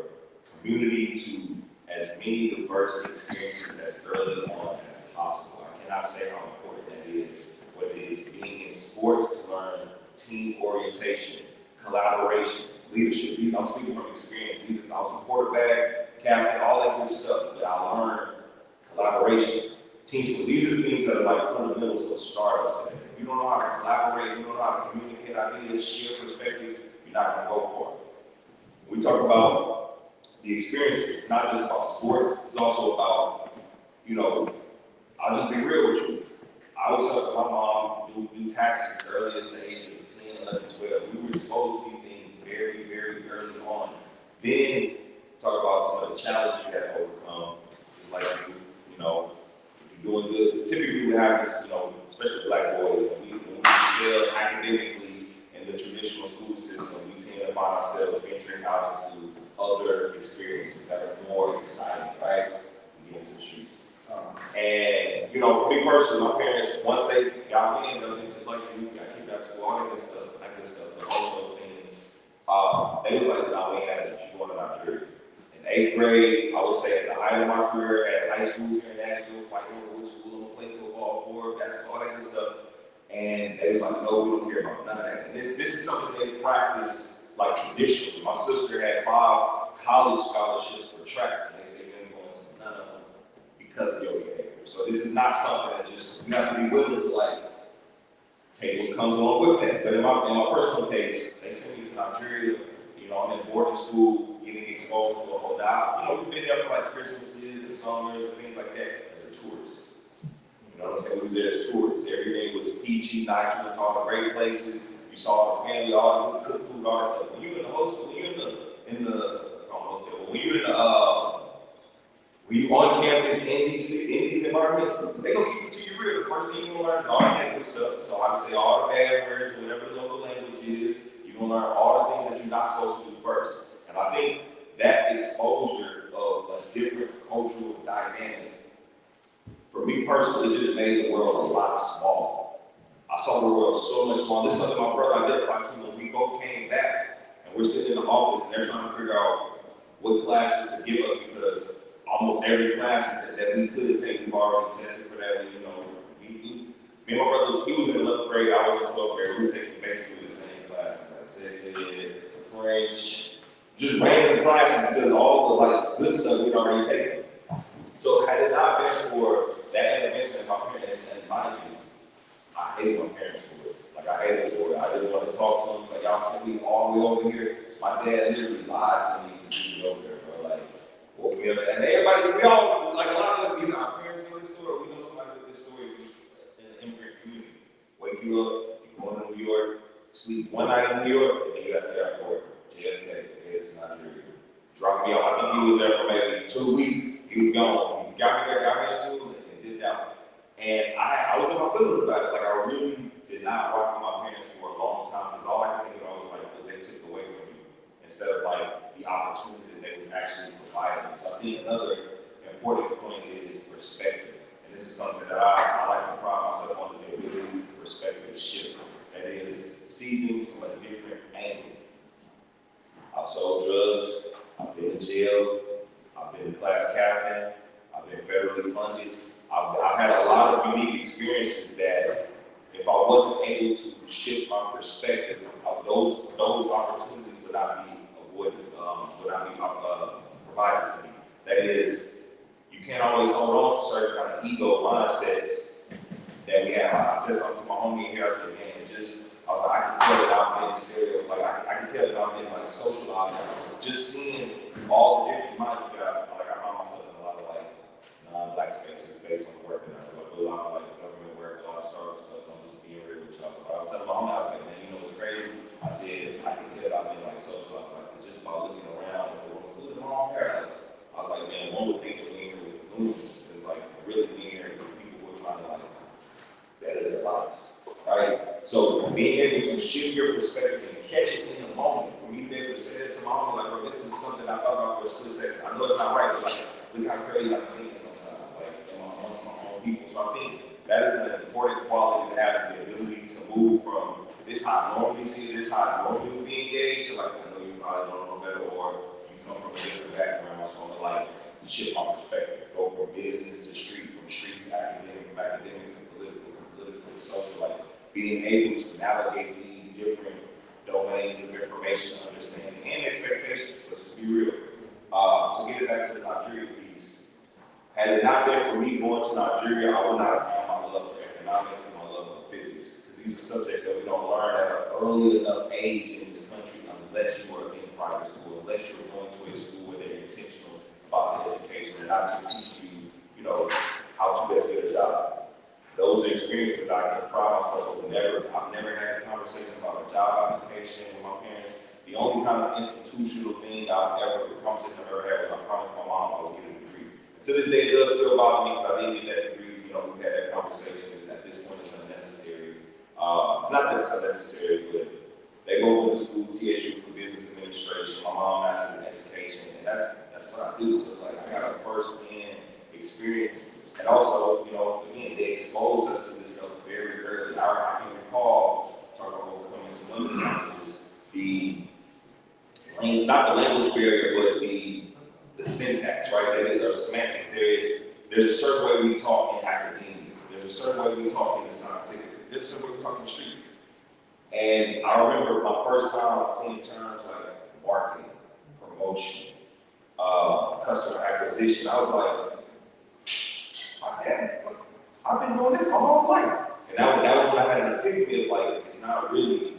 community to as many diverse experiences as early on as possible. I cannot say how important that is, whether it's being in sports to learn team orientation, collaboration, leadership. I'm speaking from experience. I was a quarterback, captain, all that good stuff, but I learned collaboration, teamwork. These are the things that are like fundamentals of startups. If you don't know how to collaborate, you don't know how to communicate ideas, share perspectives, you're not going to go for it. We talk about the experiences, it's not just about sports, it's also about, I'll just be real with you. I was helping my mom do taxes early as the age of 10, 11, 12. We were exposed to these things very, very early on. Then talk about some of the challenges you had to overcome. It's like, if you're doing good, typically we have this, especially black boys, when we excel academically in the traditional school system, we tend to find ourselves venturing out into other experiences that are more exciting, right? We get into the streets. And, for me personally, my parents, once they got me in, just like you, I keep after school, all that good stuff, but all those things, they was like, no, we ain't had you going to Nigeria. In 8th grade, I would say at the height of my career at high school here in Nashville, fighting over which school I'm gonna play football for, basketball, all that good stuff. And they was like, no, we don't care about none of that. And this is something they practice like traditionally. My sister had 5 college scholarships for track, and they say you ain't going to none of them because of your behavior. So this is not something that just, you have to be willing to like take what comes along with that. But in my personal case, they sent me to Nigeria. I'm in boarding school, getting exposed to a whole lot. We've been there for like Christmases and summers and things like that as a tourist. You know what I'm saying? We was there as tourists. Everything was peachy, nice. We went to all the great places. You saw the family, all the cook food, all that stuff. When you're in the hostel, when you on campus in these environments, they gonna keep it to you real. The first thing you're gonna learn is all the negative stuff. So I would say all the bad words, whatever the local language is, you're gonna learn all the things that you're not supposed to do first. And I think that exposure of a different cultural dynamic, for me personally, it just made the world a lot smaller. I saw the world so much smaller. This is something my brother identified too. When we both came back and we're sitting in the office and they're trying to figure out what classes to give us because almost every class that we could take, we've already tested for that. Me and my brother, he was in 11th grade, I was in 12th grade. We were taking basically the same classes, like sex ed, French, just random classes because all the good stuff we'd already taken. So had it not been for that intervention of my parents, and mind you, I hated my parents for it. I hated it for it. I didn't want to talk to them. Like, y'all sent me all the way over here. My dad literally lied to me to send me over there, bro. Woke me up. And everybody, we all, a lot of us, either our parents know this story or we know somebody with this story in the immigrant community. Wake you up, you're going to New York, sleep one night in New York, and then you got the airport. JFK, it's Nigeria. Dropped me off. I think he was there for maybe 2 weeks. He was gone. He got me there, got me in school, and did that. And I was in my feelings about it. I really did not rock with my parents for a long time because all I could think about was what they took away from you instead of the opportunity that they was actually providing. So I think another important point is perspective. And this is something that I like to pride myself on, the ability to perspective shift. That is, see things from a different angle. I've sold drugs, I've been in jail, I've been a class captain, I've been federally funded. I've had a lot of unique experiences wasn't able to shift my perspective, those opportunities would not be avoided, would not be provided to me. That is, you can't always hold on to certain kind of ego mindsets that we have. I said something to my homie here, I said, man, I was like, I can tell that I've been stereo, like I can tell that I've been like socialized. Just seeing all the different minds you guys, like I found myself in a lot of like non-black spaces based on the work that I do. I do a lot of like government work, a lot of startup stuff, so I'm just being real with y'all. But I was telling my homie, I was like, man, you know what's crazy? I said, I can tell that I've been like socialized, like just by looking around, including my own hair. Like, I was like, man, one would think that being here with news is like really being here with people who are trying to like better their lives. Right? So being able to shift your perspective and catch it in the moment, for me to be able to say that to my mom, like, bro, this is something I thought about for a split second. I know it's not right, but like, look how crazy I can think sometimes, like, amongst my own people. So I think that is an important quality to have, the ability to move from this how I normally see it, this how I normally would be engaged, to like, I know you probably don't know better, or you come from a different background, so I'm gonna like shift my perspective, go from business to street, from street to academic, from academic to political, from political to social, like, being able to navigate these different domains of information, understanding, and expectations. Let's just be real. So get it back to the Nigeria piece. Had it not been for me going to Nigeria, I would not have found my love for economics and my love for physics. Because these are subjects that we don't learn at an early enough age in this country unless you are in private school, unless you're going to a school where they're intentional about the education and not just teach you, how to best get a job. Those are experiences that I can pride myself on. I've never had a conversation about a job application with my parents. The only kind of institutional thing conversation I've ever had was I promised my mom I would get a degree. To this day, it does still bother me because I didn't get that degree. We've had that conversation, and at this point it's unnecessary. It's not that it's unnecessary, but they go to school, TSU for business administration. My mom mastered in education, and that's what I do. So it's like I got a first-hand experience. And also, again, they expose us to this stuff very early. I can recall, talking about overcoming some other challenges, not the language barrier, but the syntax, right? Or semantics. There's a certain way we talk in academia. There's a certain way we talk in the scientific. There's a certain way we talk in the streets. And I remember my first time seeing terms like marketing, promotion, customer acquisition. I was like, I've been doing this my whole life. And that was when I had an epiphany of like, it's not really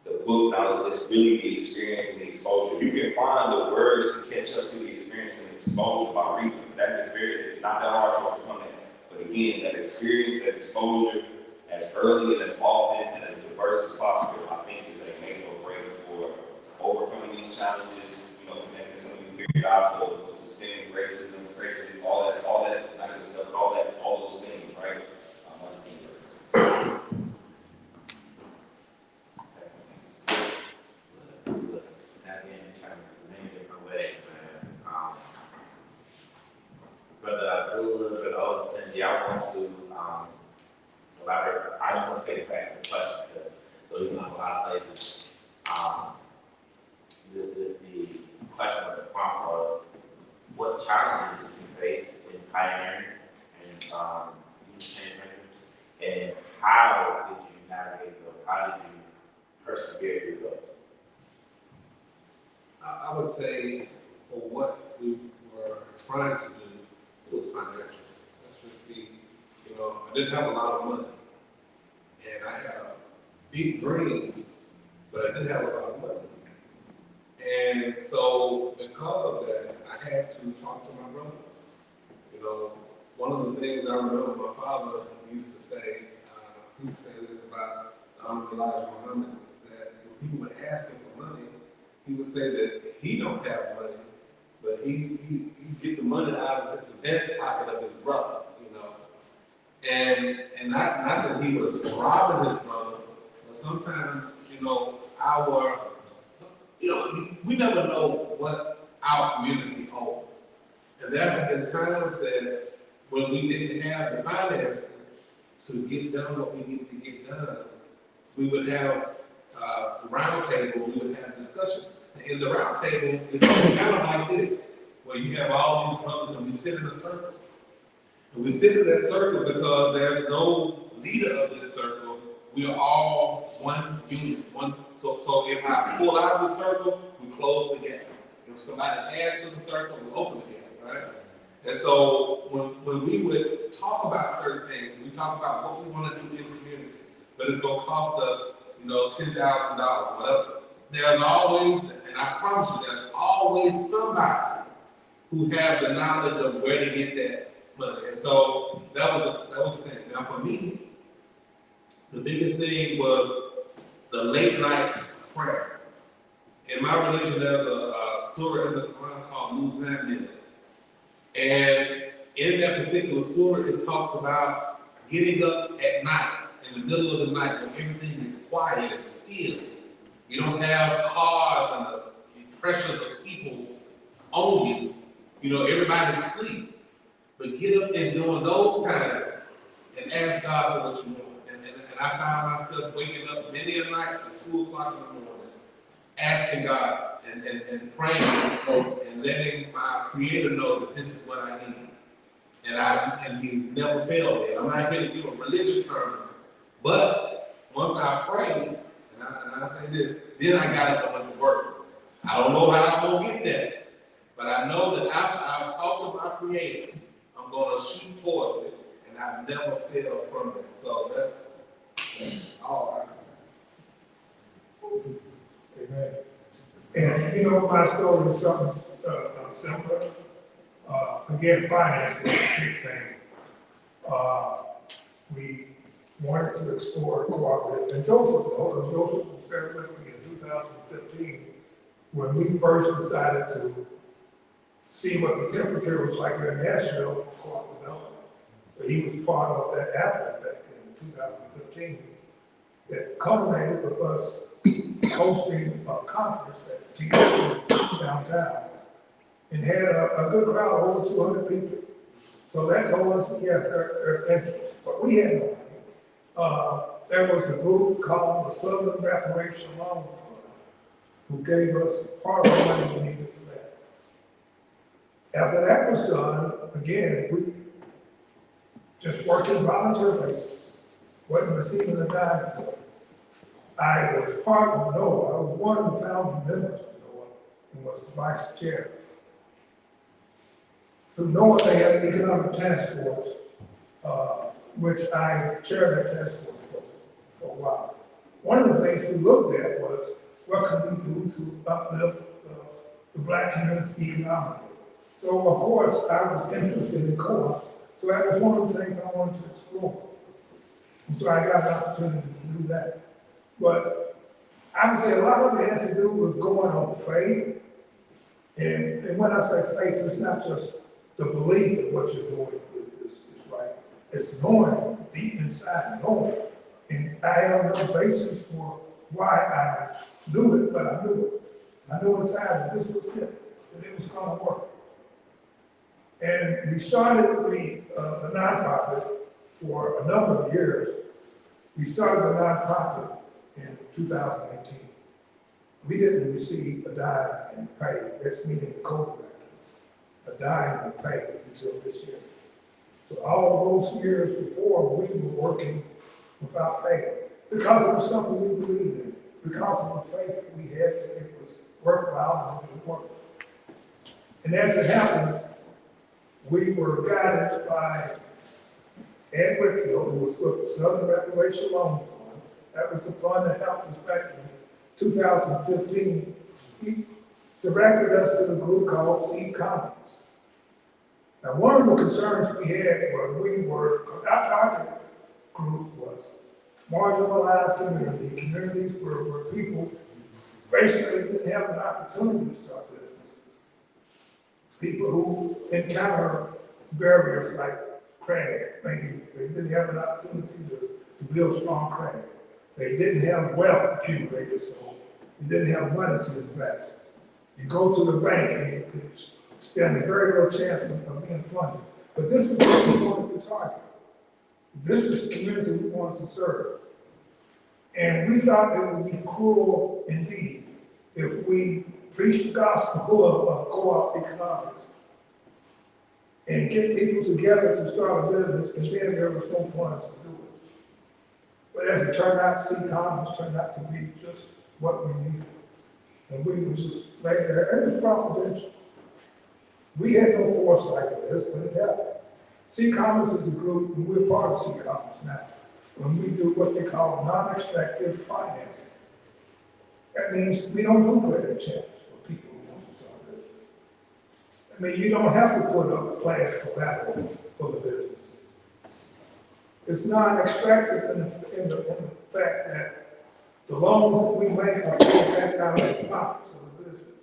the book knowledge, it's really the experience and the exposure. You can find the words to catch up to the experience and the exposure by reading. That experience, it's not that hard to overcome that. But again, that experience, that exposure, as early and as often and as diverse as possible, I think is a make or break for overcoming these challenges, connecting some of these bigger jobs of systemic racism, prejudice, all that negative stuff, all those things, right? Brother Abdullah, Brother Overton, do y'all want to elaborate? I just want to take it back to the question because those are a lot of places. The question of the prompt was, what challenges did you face in pioneering and youth change making, and how did you navigate those? How did you persevere through those? I would say for what we were trying to do, it was financial. Let's just be, I didn't have a lot of money. And I had a big dream, but I didn't have a lot of money. And so because of that, I had to talk to my brothers. One of the things I remember my father used to say this about Elijah Muhammad, that when people would ask him for money, he would say that he don't have money, but he get the money out of the best pocket of his brother, And not that he was robbing his brother, but sometimes, we never know what our community owes. And there have been times that when we didn't have the finances to get done what we needed to get done, we would have the round table, we would have discussions. And the round table is kind of like this, where you have all these brothers and we sit in a circle. And we sit in that circle because there's no leader of this circle we are all one unit, so if I pull out of the circle, we close the gap. If somebody adds to the circle, we open the gap, right? And so when we would talk about certain things, we talk about what we want to do in the community, but it's gonna cost us, $10,000, whatever. There's always, and I promise you, there's always somebody who have the knowledge of where to get that money. And so that was the thing. Now for me, the biggest thing was the late nights prayer. In my religion, there's a surah in the Quran called Muzammil. And in that particular surah, it talks about getting up at night, in the middle of the night, when everything is quiet and still. You don't have cars and the pressures of people on you. Everybody's asleep. But get up and doing those times and ask God for what you want. And I found myself waking up many a night at 2 o'clock in the morning, asking God and praying and letting my Creator know that this is what I need. And He's never failed me. I'm not here to give a religious sermon, but once I prayed, and I say this, then I got up and went to work. I don't know how I'm gonna get there, but I know that I've talked to my Creator. I'm gonna shoot towards it, and I've never failed from it. So that's all I can say. Amen. And my story is something similar. Again, finance was a big thing. We wanted to explore cooperative, and Joseph was very with me in 2015 when we first decided to see what the temperature was like in Nashville for cooperative development. So he was part of that effort back in 2015 that culminated with us hosting a conference at TSU downtown and had a good crowd, over 200 people. So that told us, yeah, there's interest, but we had no money. There was a group called the Southern Reparation Loan Fund who gave us part of the money we needed for that. After that was done, again, we just worked in volunteer basis, wasn't receiving a dime for it. I was part of NOAA. I was one of the founding members of NOAA and was the vice chair. Through NOAA, they had an economic task force, which I chaired that task force for a while. One of the things we looked at was what can we do to uplift the Black community economically. So of course, I was interested in co-op, so that was one of the things I wanted to explore. And so I got an opportunity to do that. But I would say a lot of it has to do with going on faith. And when I say faith, it's not just the belief that what you're doing is right. It's knowing deep inside, knowing. And I have no basis for why I knew it, but I knew it. I knew inside that this was it, that it was going to work. And we started the nonprofit for a number of years. We started the nonprofit in 2018. We didn't receive a dime in pay, that's meaning the co-director, a dime in pay until this year. So all those years before, we were working without pay because it was something we believed in, because of the faith that we had that it was worthwhile and it would work. And as it happened, we were guided by Ed Whitfield, who was with the Southern Reparation Loan Fund. That was the fund that helped us back in 2015. He directed us to the group called Seed Commons. Now, one of the concerns we had because our target group was marginalized communities where people basically didn't have an opportunity to start businesses. People who encounter barriers like credit, maybe they didn't have an opportunity to build strong credit. They didn't have wealth accumulated, so you didn't have money to invest. You go to the bank and you could stand a very low chance of being funded. But this was what we wanted to target. This is the community we wanted to serve. And we thought it would be cruel indeed if we preached the gospel of co-op economics and get people together to start a business and then there was no funds to do it. But as it turned out, CCOM has turned out to be just what we needed. And we was just right there, and it's confidential. We had no foresight of this, but it happened. C-Commerce is a group, and we're part of C-Commerce now. When we do what they call non-expected financing. That means we don't do credit checks for people who want to start business. I mean, you don't have to put up plans collateral for the business. It's not expected in the fact that the loans that we make are paid back out of the profits of the business.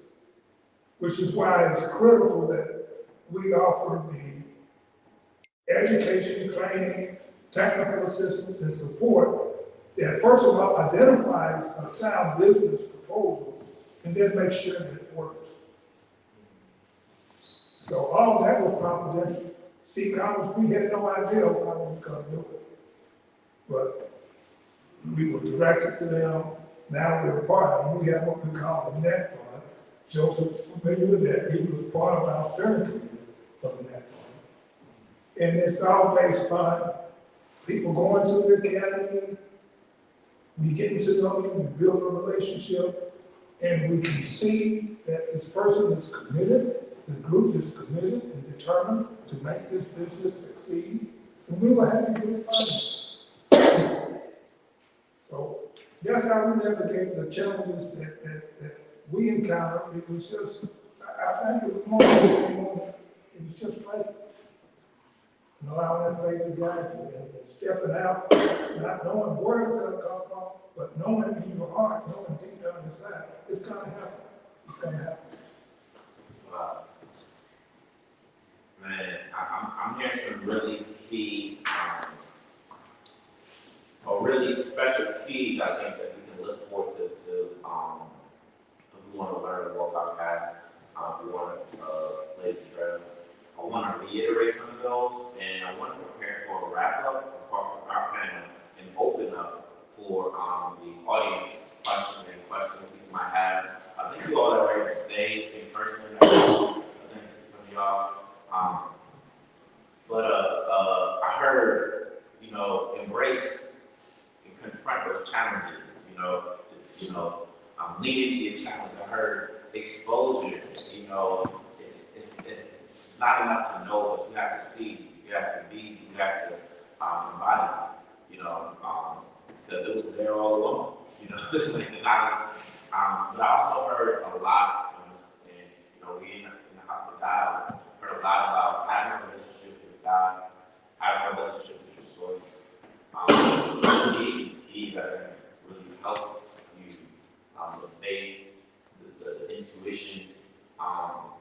Which is why it's critical that we offer the education, training, technical assistance, and support that first of all identifies a sound business proposal and then makes sure that it works. So all of that was confidential. C-Commerce, we had no idea how we were going to do it. But we were directed to them. Now we're part of them. We have what we call the net fund. Joseph's familiar with that. He was part of our steering committee for the net fund. And it's all based on people going to the academy, we getting to know you, we build a relationship, and we can see that this person is committed, the group is committed and determined to make this business succeed, and we were happy to find it. So that's how we navigate the challenges that we encountered. It was just, I think it was more it was just faith. And allowing that faith to guide you and stepping out, not knowing where it's going to come from, but knowing in your heart, knowing deep down inside, it's going to happen. It's going to happen. Wow. Man, I'm hearing some really key, or really special keys, I think, that we can look forward to if we want to learn and walk our path, if we want to lay the trail. I want to reiterate some of those, and I want to prepare for a wrap-up as far as our panel and open up for the audience questions people might have. I think you all are ready to stay in person. I think some of y'all. I heard, embrace and confront those challenges. Lead into your challenge. I heard exposure. It's not enough to know, but you have to see, you have to be, you have to embody, because it was there all along, it's like the knowledge. But I also heard a lot, and we in the house of God, heard a lot about having a relationship with God, having a relationship with your source. These are the keys that really help you, the faith, the intuition,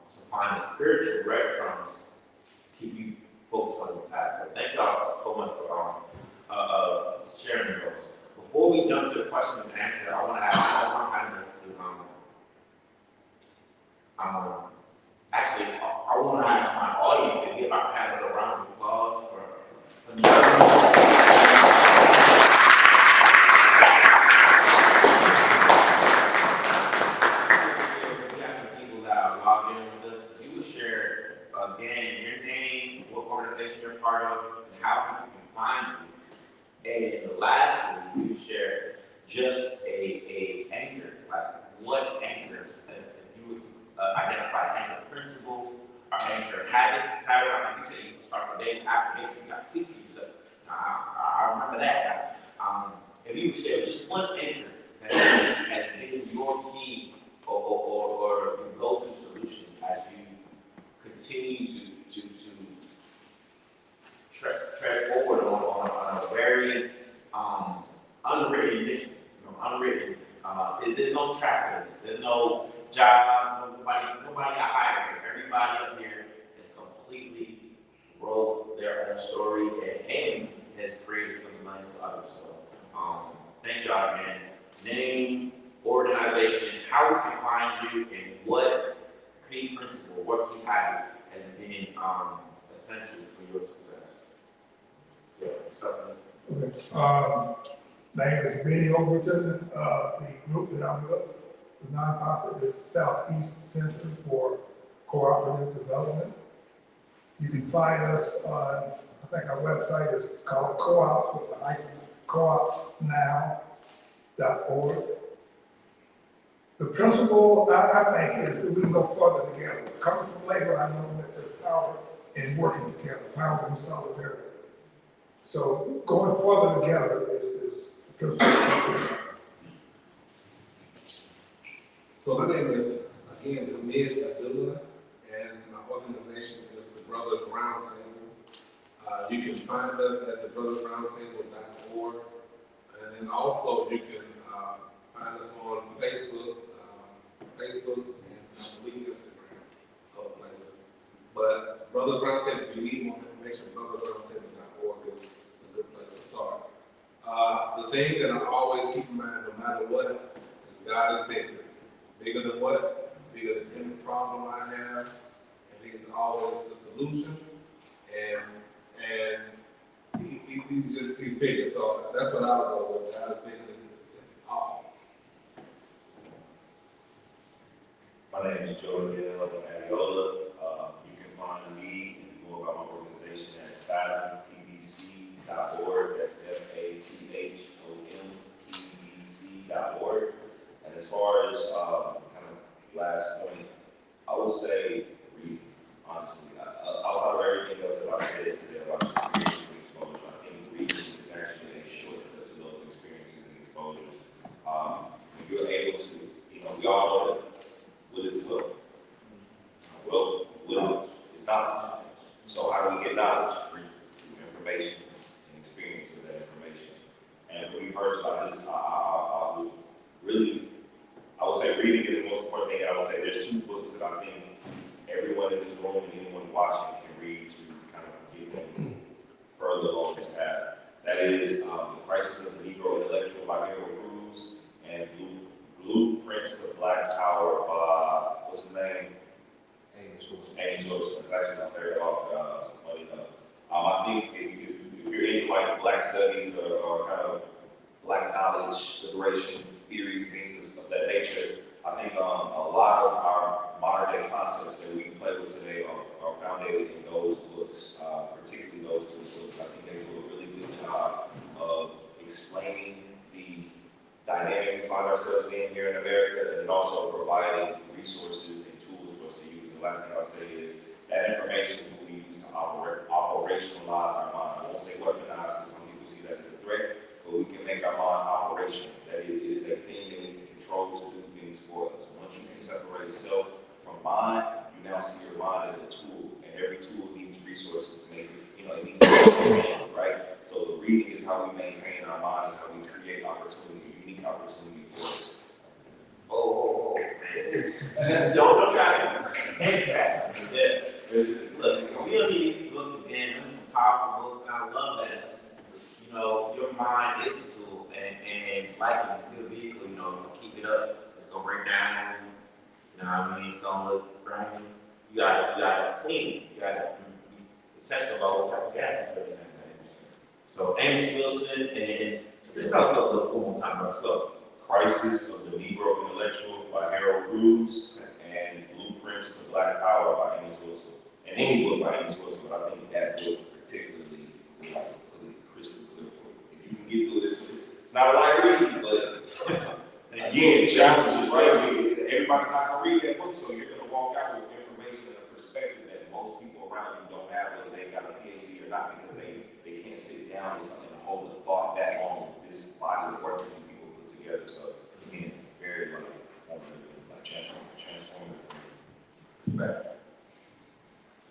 to find the spiritual breadcrumbs, keep you focused on your path. So thank y'all so much for sharing those. Before we jump to the question and answer, I want to ask all my panelists to actually, I want to ask my audience to give our panelists a round of applause for again, your name, what organization you're part of, and how people can find you. And lastly, you share just a anchor, like what anchor, if you would identify anchor principle, or anchor habit, like you said, you can start the day affirmation, you got to speak to yourself. I remember that. If you would share just one anchor that has been your key or your go-to solution as you continue to tread forward on a very unwritten mission. Unwritten. There's no track list. There's no job. Nobody got hired. Everybody up here is completely wrote their own story and has created some money for others. So thank y'all again. Name, organization, how we can find you, and what key principle, what key habit has been essential for your success. Yeah, Okay. My name is Benny Overton. The group that I'm with, the nonprofit, is Southeast Center for Cooperative Development. You can find us on, I think our website is called co-ops with the coopnow.org. The principle, I think, is that we can go further together. Coming from labor, I know that there's power in working together, power in solidarity. So going further together is the principle. So my name is, again, Hamid Abdullah, and my organization is the Brothers Roundtable. You can find us at thebrothersroundtable.org, and then also you can find us on Facebook, and I believe Instagram, other places. But Brothers Roundtable, if you need more information, brothersroundtable.org is a good place to start. The thing that I always keep in mind, no matter what, is God is bigger. Bigger than what? Bigger than any problem I have, and He's always the solution. And he's bigger. So that's what I would go with. God is bigger than all. My name is Jordan Adiola. You can find me and more about my organization at fathomPBC.org. That's FATHOMPBC.org. And as far as kind of last point, I would say reading, honestly. Outside of everything else that I've said today about experience and exposure, I think reading is actually a shortcut to those experiences and exposures. If you're able to, we all know that what is wealth? Wealth is knowledge. So how do we get knowledge? Through information and experience of that information. And for me personally, I would say reading is the most important thing. I would say there's two books that I think everyone in this room and anyone watching can read to kind of get them further along this path. That is The Crisis of the Negro Intellectual by Harold Cruz and Blueprints of Black Power by, what's his name? Ames Wilson. It's actually my favorite author, funny enough. I think if you're into like black studies or kind of black knowledge, liberation theories and things of that nature, I think a lot of our modern day concepts that we can play with today are founded in those books, particularly those two books. I think they do a really good job of explaining the dynamic we find ourselves in here in America, and also providing resources and tools for us to use. The last thing I'll say is that information will be used to operationalize our mind. I won't say weaponize, because some people see that as a threat, but we can make our mind operational. That is, it is a thing that we can control to do things for us. Once you can separate self from mind, you now see your mind as a tool, and every tool needs resources to make it, it needs to be maintained, right? So the reading is how we maintain our mind and how we create opportunity, unique opportunity for us. Don't try to take that. Yeah. Look, we don't need these books again. Those are powerful books, and I love that. Your mind is a tool, and like a good vehicle, keep it up. It's gonna break down. It's gonna look grimy. You gotta clean it. You gotta test about what type of gas you put in that thing. So Ames Wilson, and let's talk about the book one more time. Let's go. Crisis of the Negro Intellectual by Harold Cruz and Blueprints to Black Power by Ames Wilson. And any book by Ames Wilson, but I think that book particularly will put it crystal clear for you. If you can get through this, it's not a light reading, but again, challenges, right? Everybody's not gonna read that book, so you're gonna walk out with information and a perspective that most people around you don't have, whether they got a PhD or not, because they can't sit down with something and hold the thought that long. This body of work that people put together. So again, very transformative.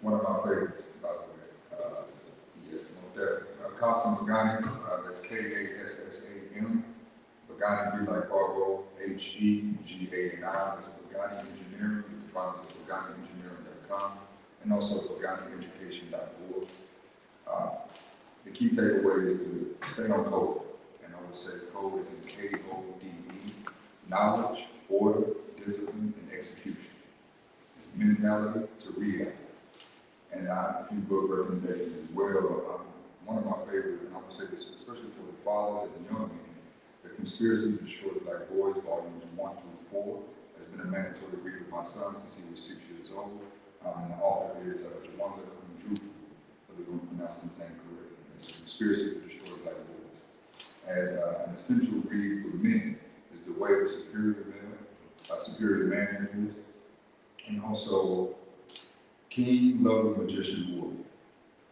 One of my favorites, by the way. Yes, most definitely. Qasim Bagani, that's Kassam. Bagani, be like Fargo, HEGANI. That's Bagani Engineering. You can find us at BaganiEngineering.com and also BaganiEducation.org. The key takeaway is to stay on code. And I would say code is in KODE, knowledge, order, discipline, and execution. It's mentality to reality. And a few book recommendations as well. One of my favorite, and I would say this especially for the fathers and the young men, The Conspiracy to Destroy Black Boys, volumes 1 through 4, has been a mandatory read with my son since he was 6 years old. And the author is Jawanda Kunjufu, if I'm pronouncing his name correctly. It's a conspiracy to destroy black boys. as an essential read for men is The Way of the Superior Man, and also King, Lover, Magician, Warrior.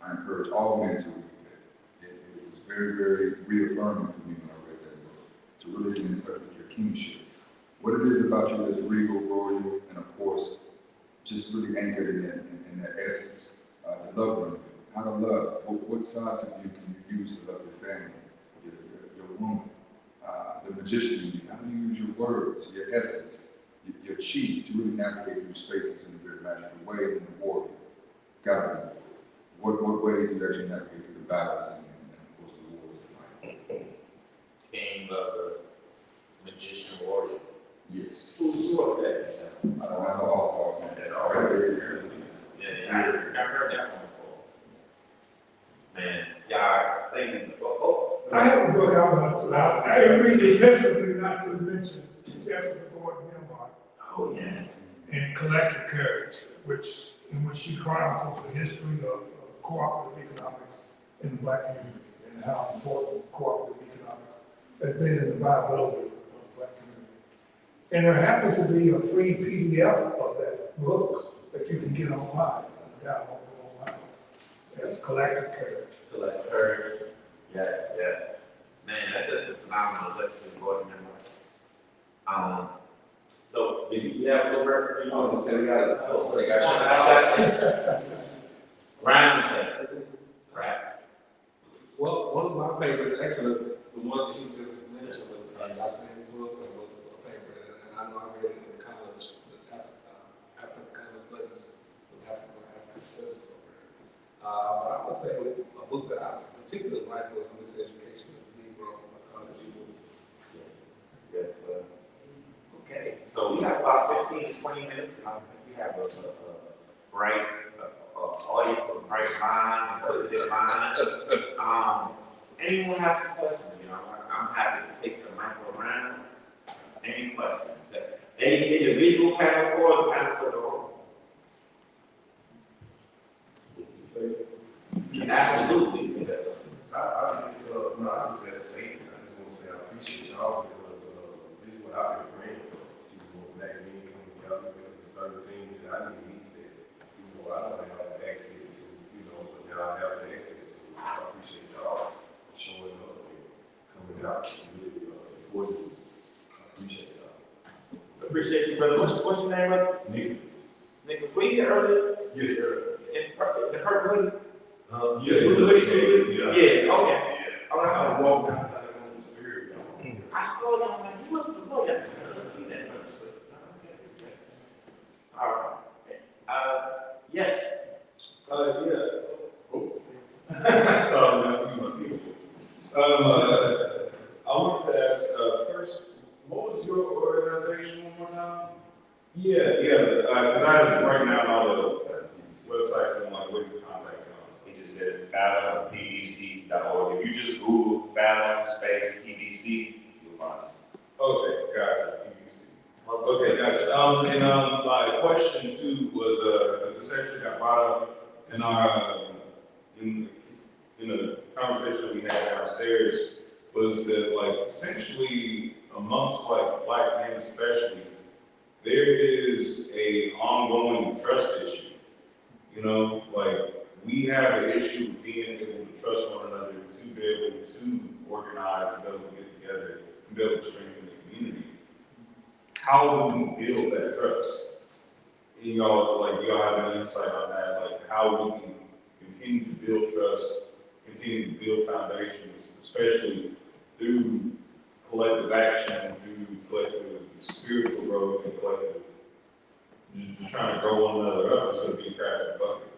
I encourage all men to read that. It was very, very reaffirming for me when I read that book, to really get in touch with your kingship. What it is about you as a regal, royal, and of course, just really anchored in that essence. The love language, how to love, what sides of you can you use to love your family, your woman, the magician in you, how do you use your words, your essence, your chi to really navigate through spaces in a very magical way, and the warrior, gotta be. What ways do you actually navigate through the battles and of course the wars of life? King, lover, magician, warrior. Yes. Who wrote that? I don't have all of that already. Yeah, I heard that one before. Man, y'all, thank you. I have a book I want to, I read it yesterday, not to mention Jessica Gordon Milmont Oh, yes. and Collective Courage, in which she chronicles the history of cooperative economics in the Black community and how important cooperative economics has been in the viability of the Black community. And there happens to be a free PDF of that book that you can get online, download online. It's Collective Courage. Collective Courage. Yes, yes. Man, that's just a phenomenal lesson Gordon Milmont. So, did you have a word? I was gonna say, we got Round table. Right. Well, one of my favorites, actually, the one that you just mentioned with Dr. Haynes Wilson was a favorite, and I know I read it in college, the African Studies, the African Studies program. But I would say a book that I particularly liked was Miseducation of the Negro by Carter G. Woodson. Yes, sir. Okay, so we have about 15 to 20 minutes. I think we have a bright audience with a bright mind, inquisitive mind. Anyone have some questions? You know, I'm happy to take the mic around. Any questions? Any individual panels for the panels for the room? Absolutely. I just got to say, I just want to say I appreciate y'all because this is what I've been praying for. See more Black men come together because there's certain things that I need that, I don't have access to, but now I have the access to. So I appreciate y'all showing up and coming out. It's really important. I appreciate y'all. Appreciate you, brother. What's your name, brother? Nicholas, were you here earlier? Yes, sir. In Kirkwood? Yeah, Yeah, okay. All right. I walked outside of the spirit. I saw you, I'm like, you look familiar. I didn't see that much, but, all right. Yes. I wanted to ask, first, what was your organization one more time? Because right now all the websites and like ways to contact us. He just said fathomPBC.org. If you just Google Fathom space PBC, you'll find us. Okay, gotcha. PBC. Okay, gotcha. My question too was, because this actually got brought up in our, in the conversation we had downstairs, was that like essentially amongst like Black men especially, there is a ongoing trust issue. Like we have an issue with being able to trust one another, to be able to organize, and be able to get together, and be able to strengthen the community. How do we build that trust? And y'all have an insight on that, like how we can continue to build trust, continue to build foundations, especially through collective action, through collective spiritual growth and collective, just trying to grow one another up instead of being crabs in a bucket.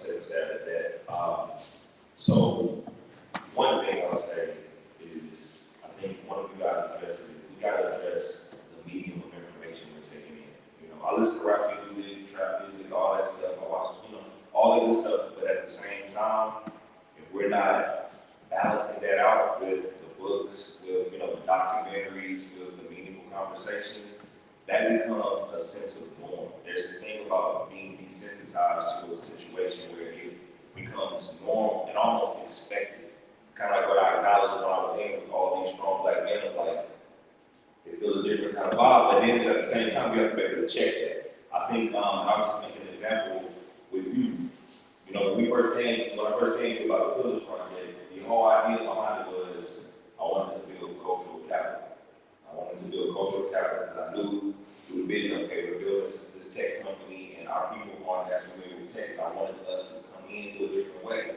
Take a stab at that. So one thing I'll say is, I think one of you guys addressed it. We got to address the medium of information we're taking in. I listen to rap music, trap music, all that stuff. I watch, all of this stuff. But at the same time, if we're not balancing that out with the books, with the documentaries, with the meaningful conversations, that becomes a sense of norm. There's this thing about being desensitized to a situation where becomes normal and almost expected. Kind of like what I acknowledged when I was in with all these strong black men of like, it feels a different kind of vibe, but then it's at the same time, we have to be able to check that. I think, I'll just make an example with you. You know, when I first came to about the Pillars Project, the whole idea behind it was, I wanted to build cultural capital. I wanted to build cultural capital because I knew through the vision, okay, we're building this tech company and our people want to have some familiar with tech, and I wanted us to come in through a different way.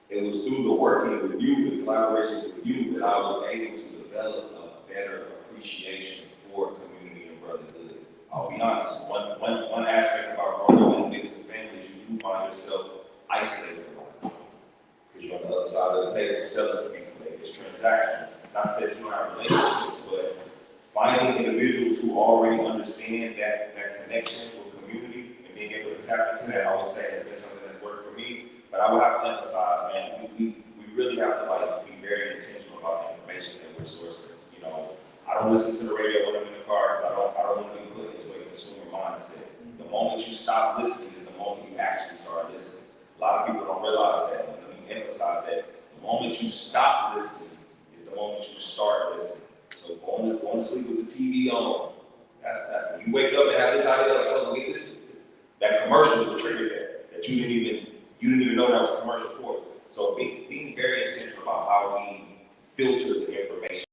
It was through the working with you, the collaboration with you, that I was able to develop a better appreciation for community and brotherhood. I'll be honest, one aspect of our growing up in business families, you do find yourself isolated a lot. Because you're on the other side of the table selling to people, it's transactional. Not to say that you don't have relationships, but finding individuals who already understand that connection with community and being able to tap into that, I would say has been something that's worked for me. But I would have to emphasize, man, we really have to like be very intentional about the information that we're sourcing. You know, I don't listen to the radio when I'm in the car because I don't want to be put into a consumer mindset. The moment you stop listening is the moment you actually start listening. A lot of people don't realize that. Let me emphasize that. The moment you stop listening is the moment you start listening. So going to sleep with the TV on, that's that. When you wake up and have this idea, like, oh, get this, that commercial will trigger that you didn't even know that was a commercial for. So being very intentional about how we filter the information.